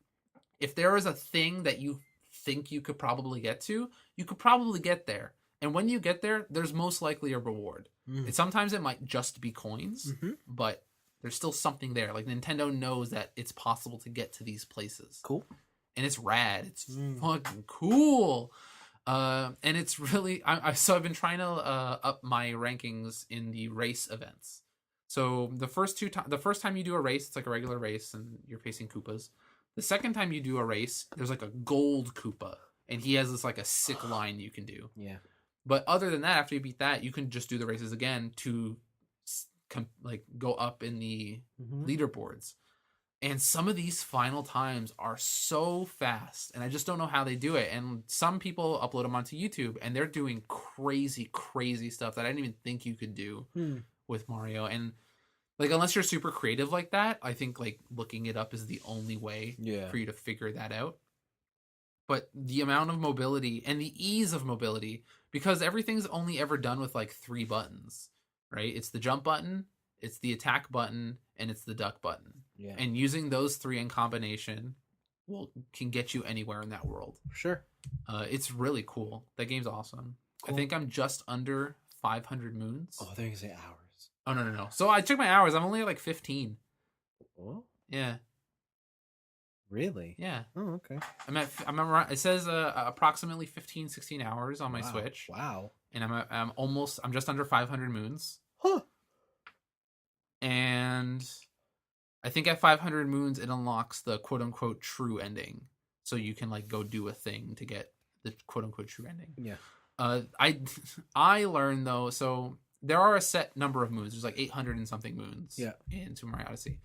if there is a thing that you think you could probably get to, you could probably get there. And when you get there, there's most likely a reward. And sometimes it might just be coins, but there's still something there. Like Nintendo knows that it's possible to get to these places. Cool. And it's rad. It's fucking cool. And it's really, so I've been trying to up my rankings in the race events. So the first time you do a race, it's like a regular race, and you're facing Koopas. The second time you do a race, there's like a gold Koopa, and he has this like a sick line you can do. Yeah. But other than that, after you beat that, you can just do the races again to like go up in the leaderboards. And some of these final times are so fast, and I just don't know how they do it. And some people upload them onto YouTube, and they're doing crazy, crazy stuff that I didn't even think you could do with Mario. And like, unless you're super creative like that, I think like looking it up is the only way for you to figure that out. But the amount of mobility and the ease of mobility, because everything's only ever done with like 3 buttons, right? It's the jump button, it's the attack button, and it's the duck button. Yeah. And using those 3 in combination can get you anywhere in that world. Sure. It's really cool. That game's awesome. Cool. I think I'm just under 500 moons. Oh, I think you say hours. Oh, no. So I checked my hours. I'm only at like 15. Oh, Yeah. really? Yeah. Oh, okay. I'm around, it says approximately 15, 16 hours on my Switch. Wow. And I'm just under 500 moons. Huh. And I think at 500 moons it unlocks the quote unquote true ending, so you can like go do a thing to get the quote unquote true ending. Yeah. I learned though, so there are a set number of moons. There's like 800 and something moons. In Super Mario Odyssey,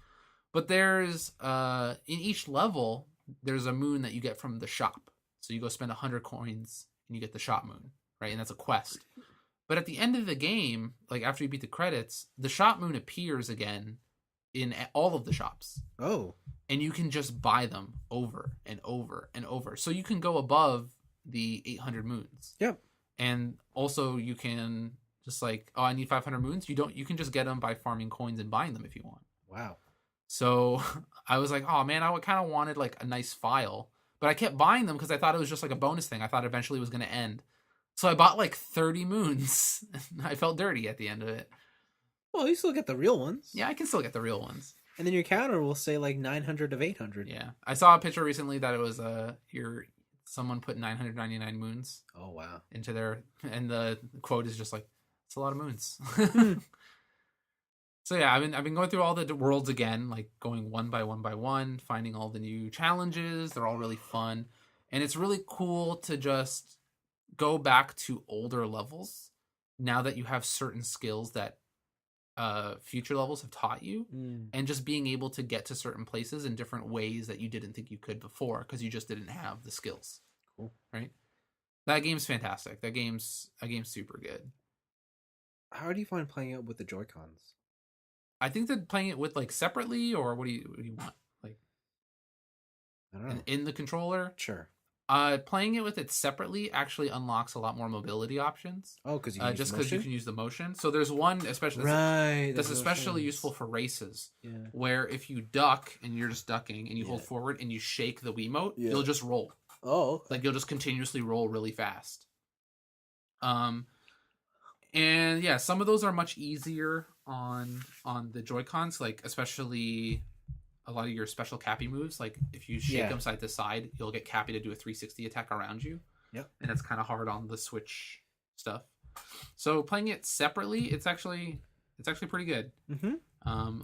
but there's in each level there's a moon that you get from the shop. So you go spend 100 coins and you get the shop moon, right? And that's a quest. But at the end of the game, like after you beat the credits, the shop moon appears again in all of the shops. Oh. And you can just buy them over and over and over. So you can go above the 800 moons. Yep. And also you can just like, oh, I need 500 moons. You can just get them by farming coins and buying them if you want. Wow. So I was like, oh man, I kind of wanted like a nice file. But I kept buying them because I thought it was just like a bonus thing. I thought eventually it was going to end. So I bought like 30 moons. I felt dirty at the end of it. Well, you still get the real ones. Yeah, I can still get the real ones. And then your counter will say like 900 of 800. Yeah. I saw a picture recently that it was someone put 999 moons. Oh, wow. Into their, and the quote is just like, it's a lot of moons. So yeah, I've been going through all the worlds again, like going one by one, finding all the new challenges. They're all really fun. And it's really cool to just go back to older levels now that you have certain skills that future levels have taught you, and just being able to get to certain places in different ways that you didn't think you could before because you just didn't have the skills. Cool. Right? That game's fantastic. That game's super good. How do you find playing it with the Joy-Cons? I think that playing it with like separately, or what do you want? Like, I don't know. In the controller? Sure. Playing it with it separately actually unlocks a lot more mobility options. Oh, because just because you can use the motion. So there's one especially that's especially useful for races. Yeah. Where if you duck and you're just ducking and you hold forward and you shake the Wiimote, you'll just roll. Oh, okay. Like you'll just continuously roll really fast. And yeah, some of those are much easier on the Joy-Cons, like especially a lot of your special Cappy moves. Like if you shake them side to side, you'll get Cappy to do a 360 attack around you. Yep. And that's kind of hard on the Switch stuff. So playing it separately, it's actually pretty good. Mm-hmm.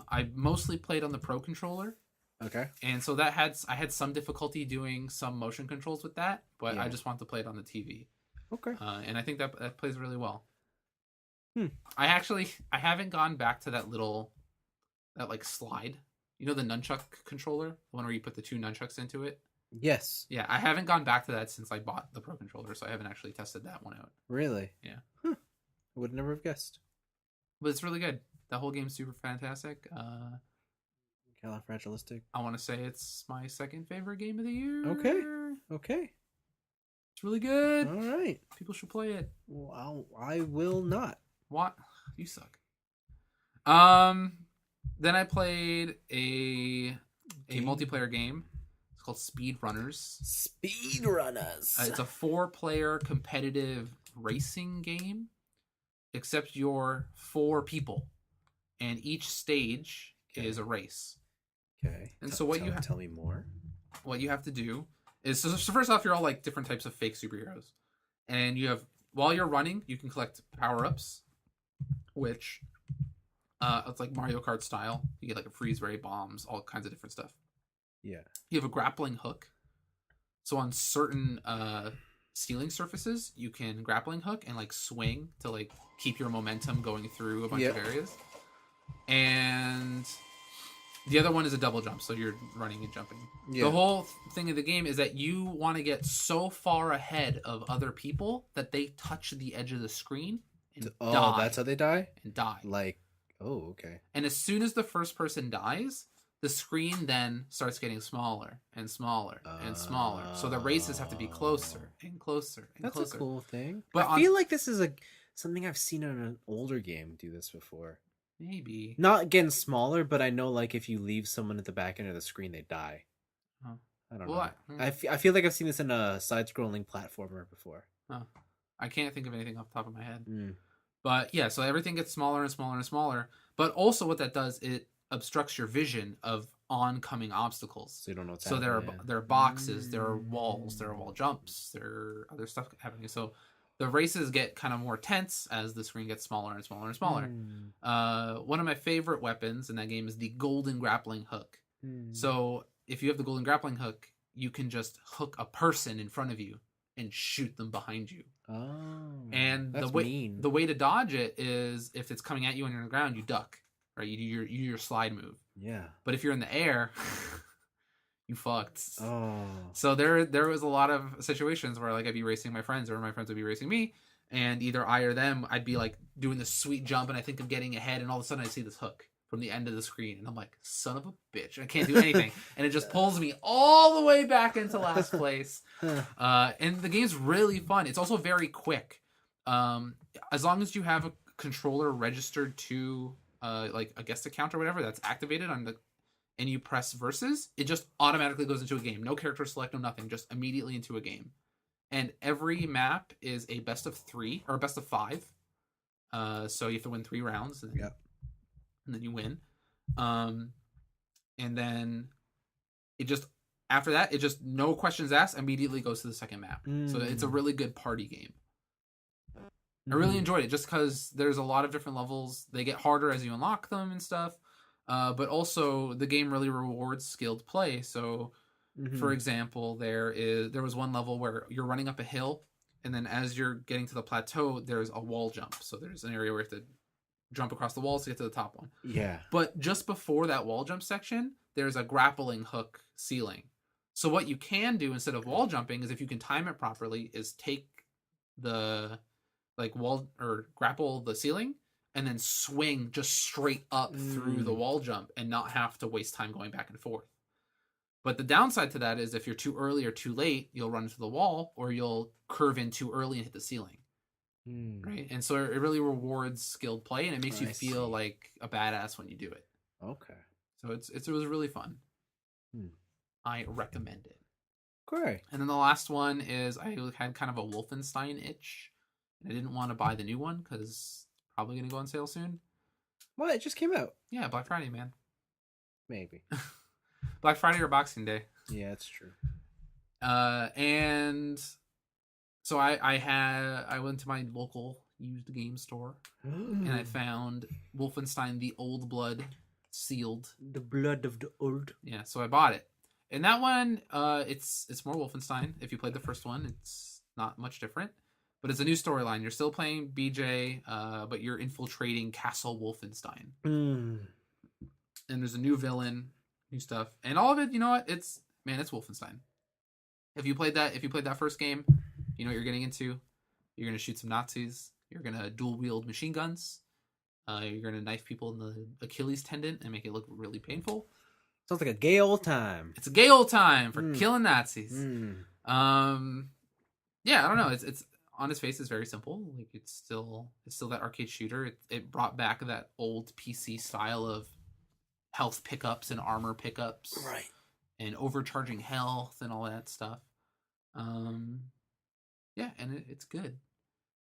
I mostly played on the Pro controller. Okay. And so I had some difficulty doing some motion controls with that, but I just want to play it on the TV. Okay. And I think that plays really well. I haven't gone back to that like slide. You know the nunchuck controller? The one where you put the 2 nunchucks into it? Yes. Yeah, I haven't gone back to that since I bought the Pro controller, so I haven't actually tested that one out. Really? Yeah. I would never have guessed. But it's really good. That whole game's super fantastic. Califragilistic. I want to say it's my second favorite game of the year. Okay. It's really good. All right. People should play it. Well, I will not. What? You suck. Then I played a multiplayer game. It's called Speedrunners. It's a 4-player competitive racing game, except you're 4 people, and each stage is a race. Okay. And so tell me more. What you have to do is, so first off, you're all like different types of fake superheroes, and while you're running, you can collect power-ups, which It's like Mario Kart style. You get like a freeze ray, bombs, all kinds of different stuff. Yeah. You have a grappling hook. So on certain ceiling surfaces, you can grappling hook and like swing to like keep your momentum going through a bunch of areas. And the other one is a double jump, so you're running and jumping. Yeah. The whole thing of the game is that you want to get so far ahead of other people that they touch the edge of the screen and die. Oh, that's how they die? And die. Like, oh, okay. And as soon as the first person dies, the screen then starts getting smaller and smaller and smaller. So the races have to be closer and closer and that's closer. That's a cool thing. But I feel like this is something I've seen in an older game do this before. Maybe. Not getting smaller, but I know like if you leave someone at the back end of the screen, they die. Oh. I don't know. I feel like I've seen this in a side-scrolling platformer before. Oh. I can't think of anything off the top of my head. But yeah, so everything gets smaller and smaller and smaller. But also what that does, it obstructs your vision of oncoming obstacles. So you don't know what's happening. So there are boxes, there are walls, there are wall jumps, there are other stuff happening. So the races get kind of more tense as the screen gets smaller and smaller and smaller. One of my favorite weapons in that game is the golden grappling hook. So if you have the golden grappling hook, you can just hook a person in front of you and shoot them behind you. Oh, and the way to dodge it is if it's coming at you and you're on the ground, you duck. Right, you do your slide move. Yeah. But if you're in the air, you fucked. Oh. So there was a lot of situations where like I'd be racing my friends or my friends would be racing me, and either I or them, I'd be like doing this sweet jump and I think I'm getting ahead, and all of a sudden I see this hook from the end of the screen and I'm like, son of a bitch, I can't do anything. And it just pulls me all the way back into last place. And the game's really fun. It's also very quick. As long as you have a controller registered to like a guest account or whatever that's activated and you press versus, it just automatically goes into a game. No character select, no nothing, just immediately into a game. And every map is a best of 3 or a best of 5. So you have to win 3 rounds. And then you win. And then it just, after that, it just no questions asked, immediately goes to the second map. So it's a really good party game. I really enjoyed it just because there's a lot of different levels. They get harder as you unlock them and stuff. But also the game really rewards skilled play. So for example, there was one level where you're running up a hill, and then as you're getting to the plateau, there's a wall jump. So there's an area where you have to jump across the walls to get to the top one. Yeah. But just before that wall jump section, there's a grappling hook ceiling. So what you can do instead of wall jumping is, if you can time it properly, is take the wall or grapple the ceiling and then swing just straight up through the wall jump and not have to waste time going back and forth. But the downside to that is if you're too early or too late, you'll run into the wall or you'll curve in too early and hit the ceiling. Right. And so it really rewards skilled play, and it makes you feel like a badass when you do it. Okay. So it was really fun. I recommend it. Great. And then the last one is I had kind of a Wolfenstein itch. I didn't want to buy the new one because it's probably going to go on sale soon. Well, it just came out. Yeah, Black Friday, man. Maybe. Black Friday or Boxing Day. Yeah, it's true. And so I went to my local used game store and I found Wolfenstein: The Old Blood sealed. The blood of the old. Yeah, so I bought it. And that one, it's more Wolfenstein. If you played the first one, it's not much different. But it's a new storyline. You're still playing BJ, but you're infiltrating Castle Wolfenstein. And there's a new villain, new stuff. And all of it, you know what? It's Wolfenstein. If you played that first game, you know what you're getting into. You're going to shoot some Nazis. You're going to dual wield machine guns. You're going to knife people in the Achilles tendon and make it look really painful. Sounds like a gay old time. It's a gay old time for killing Nazis. Yeah, I don't know. It's on its face, it's very simple. Like it's still that arcade shooter. It brought back that old PC style of health pickups and armor pickups, right? And overcharging health and all that stuff. Yeah, and it's good.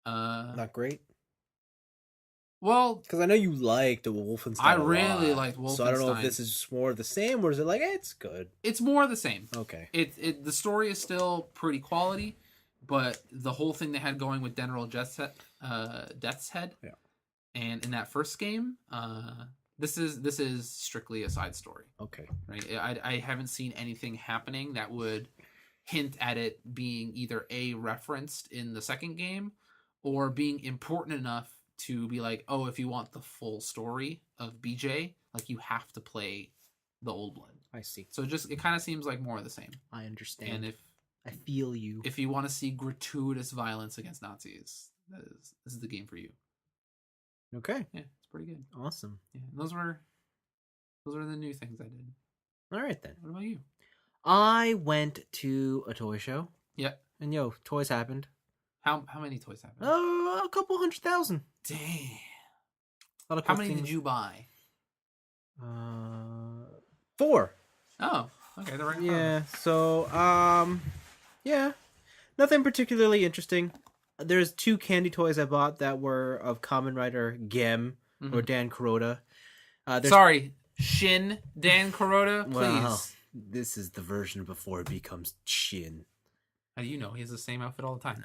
Not great. Well, because I know you like the Wolfenstein. I really liked Wolfenstein. So I don't know if this is just more of the same, or is it like it's good? It's more of the same. Okay. The story is still pretty quality, but the whole thing they had going with General Death's Head, And in that first game, this is strictly a side story, Okay. right? I haven't seen anything happening that would hint at it being either referenced in the second game or being important enough to be like, oh, if you want the full story of BJ, like you have to play the Old Blood. I see. So it kind of seems like more of the same. I understand. And I feel you. if you want to see gratuitous violence against Nazis, this is the game for you. Okay. Yeah, it's pretty good. Awesome. Yeah, and those were the new things I did. All right then. What about you? I went to a toy show. Yeah. And toys happened. How many toys happened? A couple 100,000. Damn. A lot of How cool many things. did you buy? 4. Oh, okay. They're right. Yeah. So, yeah, nothing particularly interesting. There's 2 candy toys I bought that were of Kamen Rider Gem or Dan Kuroda. Sorry, Shin Dan Kuroda, please. Well, this is the version before it becomes Shin. How do you know? He has the same outfit all the time.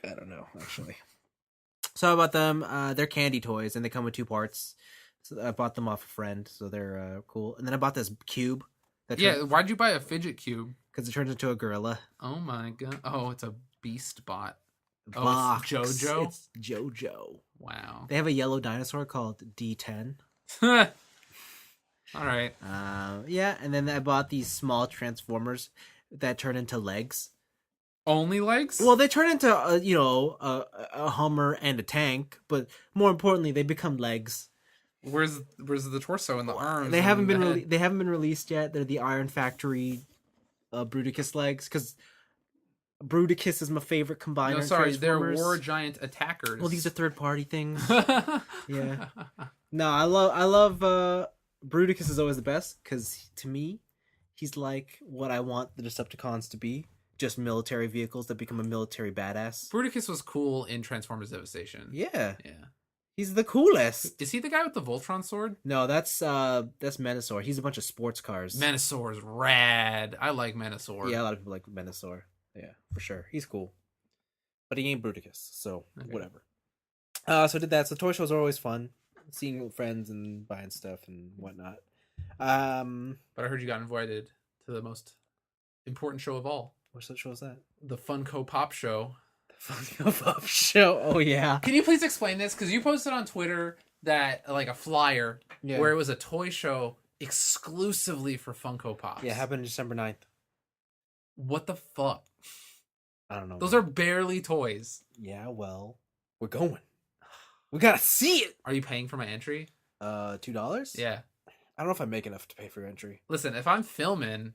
I don't know, actually. So I bought them. They're candy toys, and they come with 2 parts. So I bought them off a friend, so they're cool. And then I bought this cube. Why'd you buy a fidget cube? Because it turns into a gorilla. Oh my god. Oh, it's a beast bot. Box. Oh, it's JoJo? It's JoJo. Wow. They have a yellow dinosaur called D10. All right. Yeah, and then I bought these small transformers that turn into legs. Only legs? Well, they turn into a Hummer and a tank, but more importantly, they become legs. Where's the torso and the arms? They haven't and been the head? they haven't been released yet. They're the Iron Factory Bruticus legs, because Bruticus is my favorite combiner. No, sorry, they're Transformers. war giant attackers. Well, these are third-party things. Yeah. No, I love Bruticus is always the best, because to me, he's like what I want the Decepticons to be. Just military vehicles that become a military badass. Bruticus was cool in Transformers Devastation. Yeah. Yeah. He's the coolest. Is he the guy with the Voltron sword? No, that's Menasor. He's a bunch of sports cars. Menasor is rad. I like Menasor. Yeah, a lot of people like Menasor. Yeah, for sure. He's cool. But he ain't Bruticus, so whatever. So I did that. So toy shows are always fun. Seeing friends and buying stuff and whatnot. But I heard you got invited to the most important show of all. What show is that? The Funko Pop Show. The Funko Pop Show. Oh, yeah. Can you please explain this? Because you posted on Twitter that, like, a flyer where it was a toy show exclusively for Funko Pops. Yeah, it happened December 9th. What the fuck? I don't know. Those are barely toys. Yeah, well, we're going. We gotta see it. Are you paying for my entry? $2? Yeah. I don't know if I make enough to pay for your entry. Listen, if I'm filming,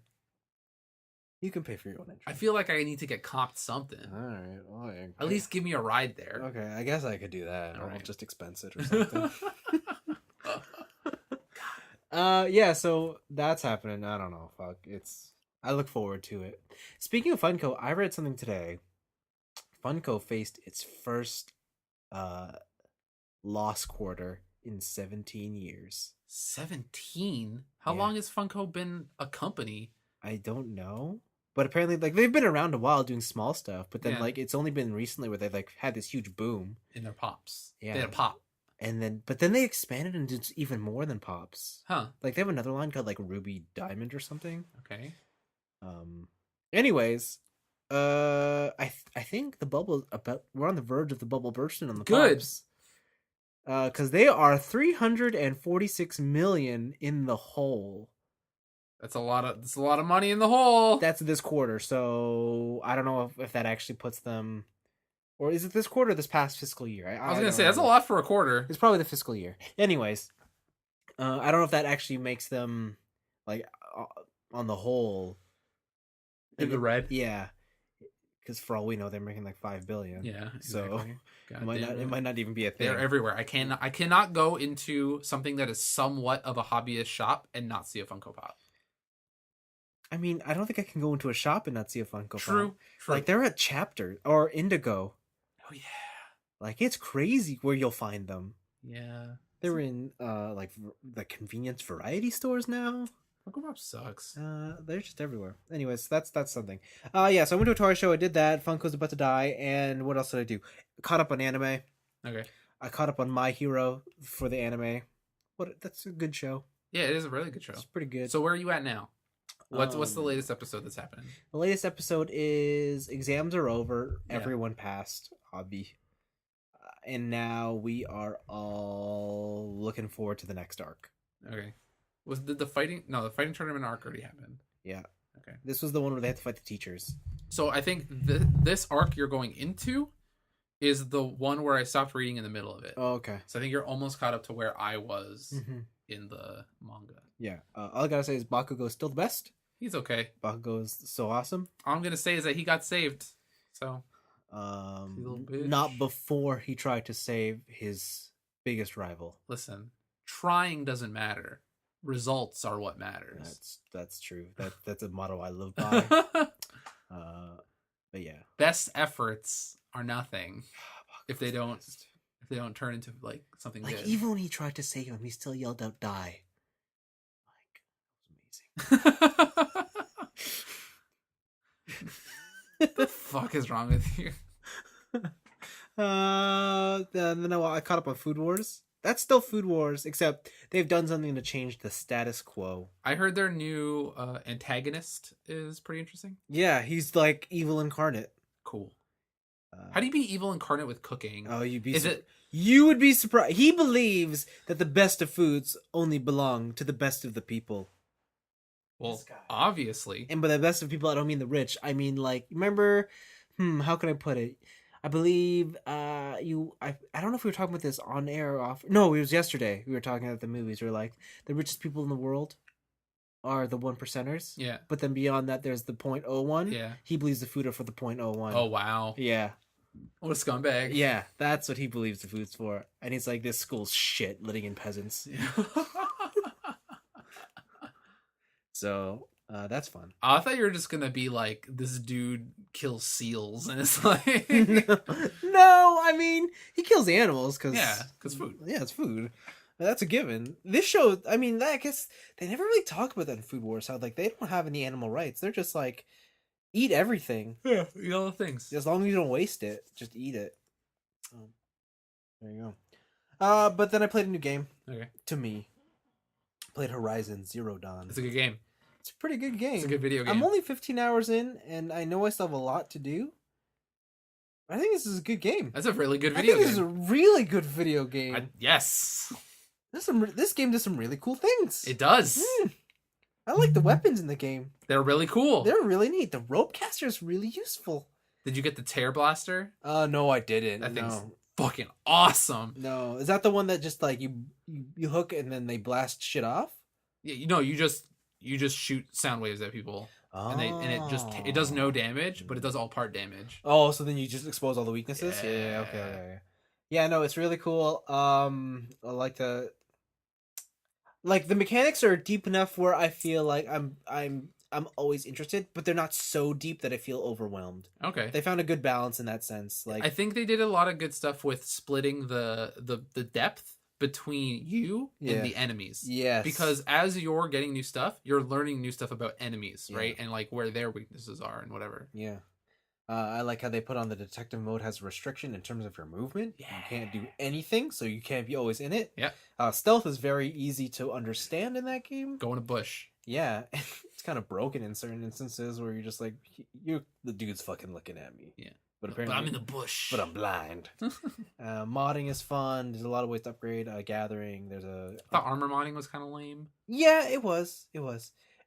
you can pay for your own entry. I feel like I need to get comped something. All right. Well, okay. At least give me a ride there. Okay, I guess I could do that. All I'll right. just expense it or something. Yeah, so that's happening. I don't know. Fuck. I look forward to it. Speaking of Funko, I read something today. Funko faced its first loss quarter in 17 years. 17? How Yeah. long has Funko been a company? I don't know. But apparently, like, they've been around a while doing small stuff, but then, Yeah. like, it's only been recently where they've, like, had this huge boom. In their pops. Yeah. They had a pop. But then they expanded and did even more than Pops. Huh. Like, they have another line called, like, Ruby Diamond or something. Okay. Anyways, I think the bubble we're on the verge of the bubble bursting on the Good. Pops. Because they are 346 million in the hole. That's a lot of money in the hole. That's this quarter, so I don't know if that actually puts them, or is it this quarter or this past fiscal year? I was gonna say that's a lot for a quarter. It's probably the fiscal year. Anyways, I don't know if that actually makes them like on the whole In the red. Yeah, because for all we know, they're making like 5 billion. Yeah. So Exactly. it might not even be a thing. They're everywhere. I cannot go into something that is somewhat of a hobbyist shop and not see a Funko Pop. I mean, I don't think I can go into a shop and not see a Funko Pop. True. Like they're at Chapter or Indigo. Oh yeah. Like it's crazy where you'll find them. Yeah. They're in like the convenience variety stores now. Funko Pop sucks. They're just everywhere. Anyways, that's something. Yeah, so I went to a toy show. I did that. Funko's about to die. And what else did I do? Caught up on anime. Okay. I caught up on My Hero for the anime. That's a good show. Yeah, it is a really good show. It's pretty good. So where are you at now? What's the Um, latest episode that's happening? The latest episode is exams are over. Yeah. Everyone passed, Hobby. And now we are all looking forward to the next arc. Okay. The fighting tournament arc already happened. Yeah. Okay. This was the one where they had to fight the teachers. So I think this arc you're going into is the one where I stopped reading in the middle of it. Oh, okay. So I think you're almost caught up to where I was Mm-hmm. in the manga. Yeah. All I gotta say is Bakugo is still the best. He's okay. Bakugo is so awesome. All I'm gonna say is that he got saved. So little bitch. Not before he tried to save his biggest rival. listen, trying doesn't matter. Results are what matters. That's true. That's a motto I live by. But yeah, Best efforts are nothing if they don't turn into like something like good. even when he tried to save him, he still yelled out "die." Like that was amazing. The fuck is wrong with you? Then I caught up on Food Wars. That's still Food Wars, except they've done something to change the status quo. I heard their new antagonist is pretty interesting. Yeah, he's like evil incarnate. Cool. How do you be evil incarnate with cooking? Oh, it? You would be surprised. He believes that the best of foods only belong to the best of the people. Well, This guy. obviously. And by the best of people, I don't mean the rich. I mean, like, remember, how can I put it? I believe, I don't know if we were talking about this on air or off. No, it was yesterday. We were talking about the movies. We were like, the richest people in the world are the 1%ers. Yeah. But then beyond that, there's the 0.01. Yeah. He believes the food are for the 0.01. Oh wow. Yeah. What a scumbag. Yeah, that's what he believes the food's for. And he's like, this school's shit, letting in peasants. So, that's fun. I thought you were just gonna be like, this dude kills seals, and it's like, No, I mean, he kills animals because food. Yeah, it's food. That's a given. This show, I mean, I guess they never really talk about that in Food Wars. How like they don't have any animal rights. They're just like, eat everything. Yeah, eat all the things. As long as you don't waste it, just eat it. There you go. But then I played a new game. Okay, To me, played Horizon Zero Dawn. it's a good game. It's a pretty good game. It's a good video game. I'm only 15 hours in, and I know I still have a lot to do. I think this is a good game. That's a really good I video think this is a game. really good video game. Yes, This game does some really cool things. it does. I like the weapons in the game. They're really cool. They're really neat. The rope caster is really useful. Did you get the tear blaster? No, I didn't. That thing's No. fucking awesome. No, is that the one that just like you hook and then they blast shit off? Yeah, you just shoot sound waves at people, and it does no damage, but it does all part damage. Oh, so then you just expose all the weaknesses? Yeah. Okay. Yeah, no, it's really cool. I like the mechanics are deep enough where I feel like I'm always interested, but they're not so deep that I feel overwhelmed. Okay. They found a good balance in that sense. Like I think they did a lot of good stuff with splitting the depth between you and the enemies. yes. Because as you're getting new stuff, you're learning new stuff about enemies, right? Yeah. And like where their weaknesses are and whatever. Yeah. I like how they put on the detective mode has a restriction in terms of your movement. Yeah. You can't do anything, so you can't be always in it. Yeah. Stealth is very easy to understand in that game. Go in a bush. Yeah. It's kind of broken in certain instances where you're just like, the dude's fucking looking at me. Yeah. But But apparently, I'm in the bush. but I'm blind. Modding is fun. There's a lot of ways to upgrade. Gathering. There's I thought armor modding was kind of lame. Yeah, it was.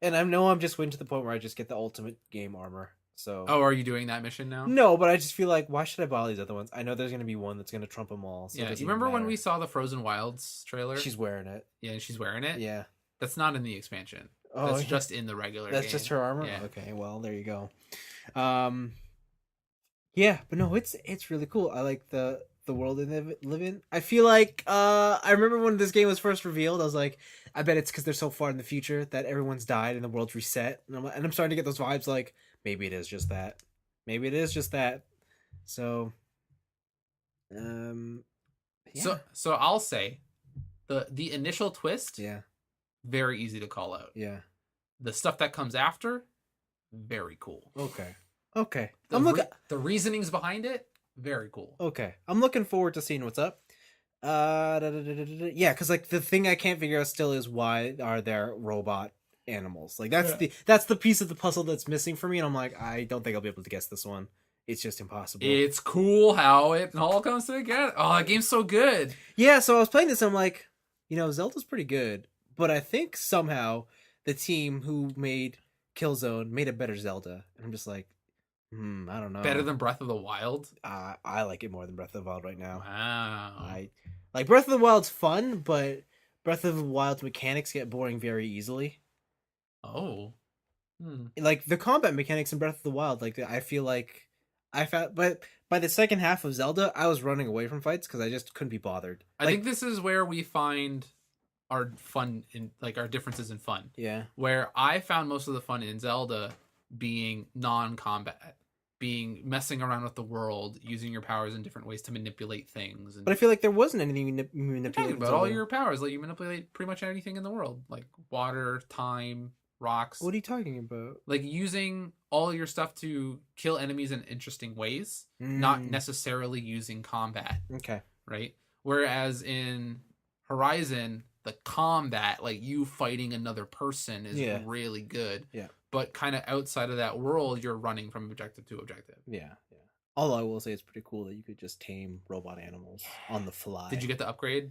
And I know I'm just waiting to the point where I just get the ultimate game armor. So. Oh, are you doing that mission now? No, but I just feel like, why should I buy all these other ones? I know there's gonna be one that's gonna trump them all. So it Yeah, doesn't you remember when matter. we saw the Frozen Wilds trailer? She's wearing it. Yeah, and she's wearing it. Yeah. That's not in the expansion. Oh, That's yeah. just in the regular. That's game. just her armor. Yeah. Okay, well there you go. Yeah, but no, it's really cool. I like the world they live in. I feel like I remember when this game was first revealed. I was like, I bet it's because they're so far in the future that everyone's died and the world's reset. And I'm starting to get those vibes. Like maybe it is just that. Maybe it is just that. So, yeah. So I'll say, the initial twist, Yeah. very easy to call out. Yeah. The stuff that comes after, very cool. Okay. Okay. The, I'm looking. the reasonings behind it, very cool. Okay. I'm looking forward to seeing what's up. Yeah, because like the thing I can't figure out still is why are there robot animals? Like that's Yeah. the piece of the puzzle that's missing for me, and I'm like, I don't think I'll be able to guess this one. It's just impossible. It's cool how it all comes together. Oh, that game's so good. Yeah, so I was playing this, and I'm like, Zelda's pretty good, but I think somehow the team who made Killzone made a better Zelda, and I'm just like, I don't know. Better than Breath of the Wild. I like it more than Breath of the Wild right now. Wow. I like Breath of the Wild's fun, but Breath of the Wild's mechanics get boring very easily. Oh. Like the combat mechanics in Breath of the Wild, like I feel like I found, but by the second half of Zelda, I was running away from fights because I just couldn't be bothered. I think this is where we find our fun in like our differences in fun. Yeah. Where I found most of the fun in Zelda being non-combat, being messing around with the world, using your powers in different ways to manipulate things. And But I feel like there wasn't anything talking manipulated about all your powers, like you manipulate pretty much anything in the world, like water, time, rocks. What are you talking about? Like using all your stuff to kill enemies in interesting ways, not necessarily using combat. Okay. Right? Whereas in Horizon, the combat, like you fighting another person, is really good. Yeah. But kind of outside of that world, you're running from objective to objective. Yeah. Although I will say it's pretty cool that you could just tame robot animals on the fly. Did you get the upgrade?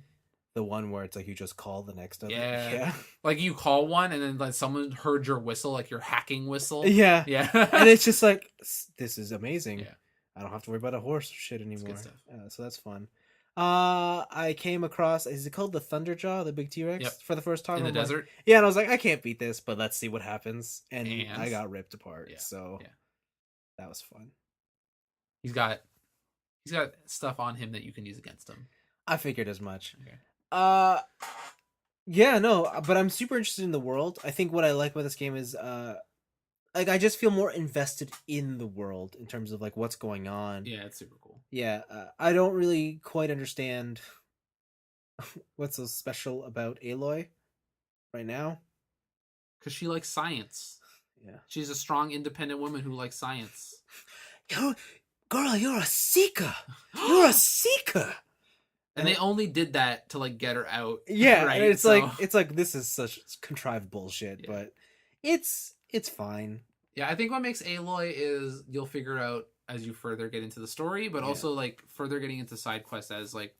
The one where it's like you just call the next of it? Yeah. Like you call one and then like someone heard your whistle, like your hacking whistle. Yeah. Yeah. And it's just like, this is amazing. Yeah. I don't have to worry about a horse or shit anymore. That's good stuff. So that's fun. I came across, is it called the Thunderjaw, the big T-Rex? Yep. For the first time In the I'm like- desert. yeah, and I was like, I can't beat this, but let's see what happens. And I got ripped apart. Yeah. So Yeah. that was fun. He's got stuff on him that you can use against him. I figured as much. Okay. Yeah, no, but I'm super interested in the world. I think what I like about this game is like I just feel more invested in the world in terms of like what's going on. Yeah, it's super cool. Yeah, I don't really quite understand what's so special about Aloy right now. Because she likes science. Yeah. She's a strong, independent woman who likes science. Girl, you're a seeker. You're a seeker. And they only did that to like get her out. Yeah, right? and it's like this is such contrived bullshit, Yeah. but it's fine. Yeah, I think what makes Aloy is you'll figure out as you further get into the story, but also like further getting into side quests as like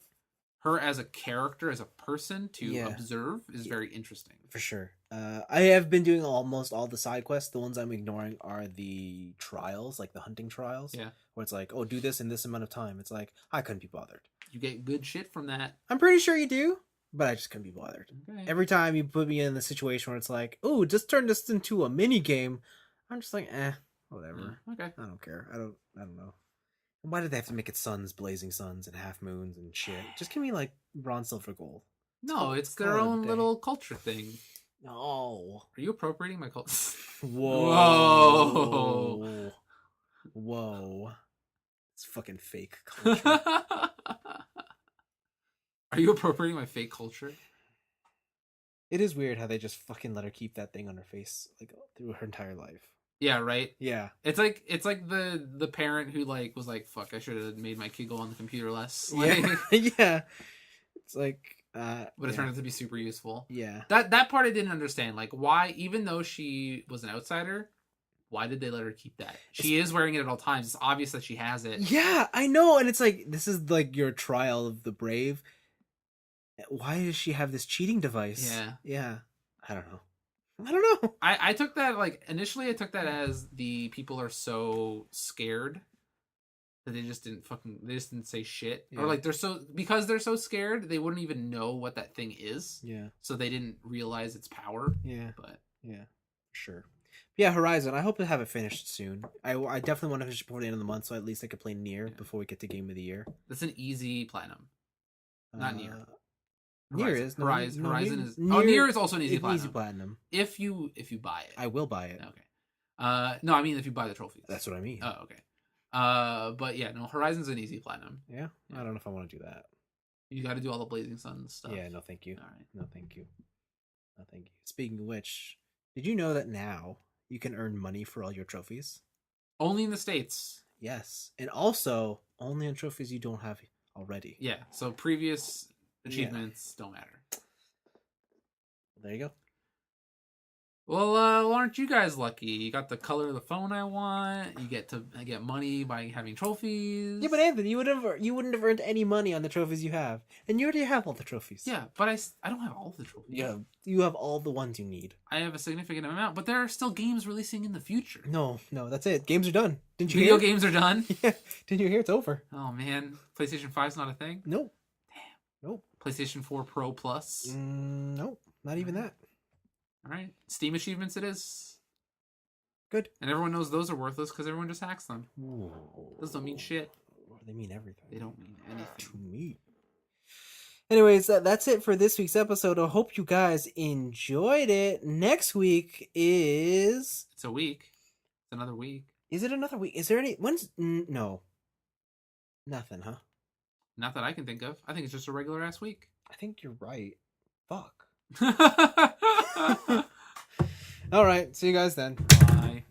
her as a character, as a person to observe is very interesting. For sure. I have been doing almost all the side quests. The ones I'm ignoring are the trials, like the hunting trials. Yeah. Where it's like, oh, do this in this amount of time. It's like, I couldn't be bothered. You get good shit from that. I'm pretty sure you do, but I just couldn't be bothered. Okay. Every time you put me in the situation where it's like, oh, just turn this into a mini game, I'm just like, whatever. Okay. I don't care. I don't know. Why did they have to make it suns, blazing suns, and half moons and shit? Just give me like bronze, silver, gold. No, it's call their it a own day. little culture thing. No. Are you appropriating my culture? Whoa. Whoa. It's fucking fake culture. Are you appropriating my fake culture? It is weird how they just fucking let her keep that thing on her face like through her entire life. Yeah, right. Yeah. It's like the parent who like was like, "Fuck, I should have made my kid go on the computer less." Yeah. Like, Yeah. It's like but it turned out to be super useful. Yeah. That part I didn't understand. Like, why, even though she was an outsider, why did they let her keep that? She is wearing it at all times. It's obvious that she has it. Yeah, I know, and it's like this is like your trial of the brave. Why does she have this cheating device? Yeah. Yeah. I don't know. I took that, like, initially I took that as the people are so scared that they just didn't say shit. Yeah. Or like because they're so scared, they wouldn't even know what that thing is. Yeah. So they didn't realize its power. Yeah. But Yeah. Sure. Yeah, Horizon. I hope to have it finished soon. I definitely want to finish it before the end of the month, so at least I could play Nier before we get to Game of the Year. that's an easy platinum. Not Nier. Nier is Horizon is. Nier, Nier is also an easy it's platinum. Easy platinum. If you buy it. I will buy it. Okay. No, I mean if you buy the trophies. That's what I mean. Oh, okay. But yeah, no, Horizon's an easy platinum. Yeah? I don't know if I want to do that. You got to do all the Blazing Sun stuff. Yeah, no, thank you. All right. No, thank you. No, thank you. Speaking of which, did you know that now you can earn money for all your trophies? Only in the States. Yes, and also only on trophies you don't have already. Yeah. So previous Achievements don't matter. There you go. Well, aren't you guys lucky? You got the color of the phone I want. You get to get money by having trophies. Yeah, but Anthony, you wouldn't have earned any money on the trophies you have, and you already have all the trophies. Yeah, but I don't have all of the trophies. You have all the ones you need. I have a significant amount, but there are still games releasing in the future. No, that's it. Games are done. Didn't you Video hear? games are done. Yeah, didn't you hear? It's over. Oh man, PlayStation 5's not a thing. Nope. Damn. Nope. PlayStation 4 Pro Plus. Nope. Not even that. All right, Steam achievements it is. Good. And everyone knows those are worthless because everyone just hacks them. Ooh. Those don't mean shit. They mean everything. They don't mean anything. To me. Anyways, that's it for this week's episode. I hope you guys enjoyed it. Next week is... It's a week. It's another week. Is it another week? Is there any... When's... No. Nothing, huh? Not that I can think of. I think it's just a regular ass week. I think you're right. Fuck. All right. See you guys then. Bye.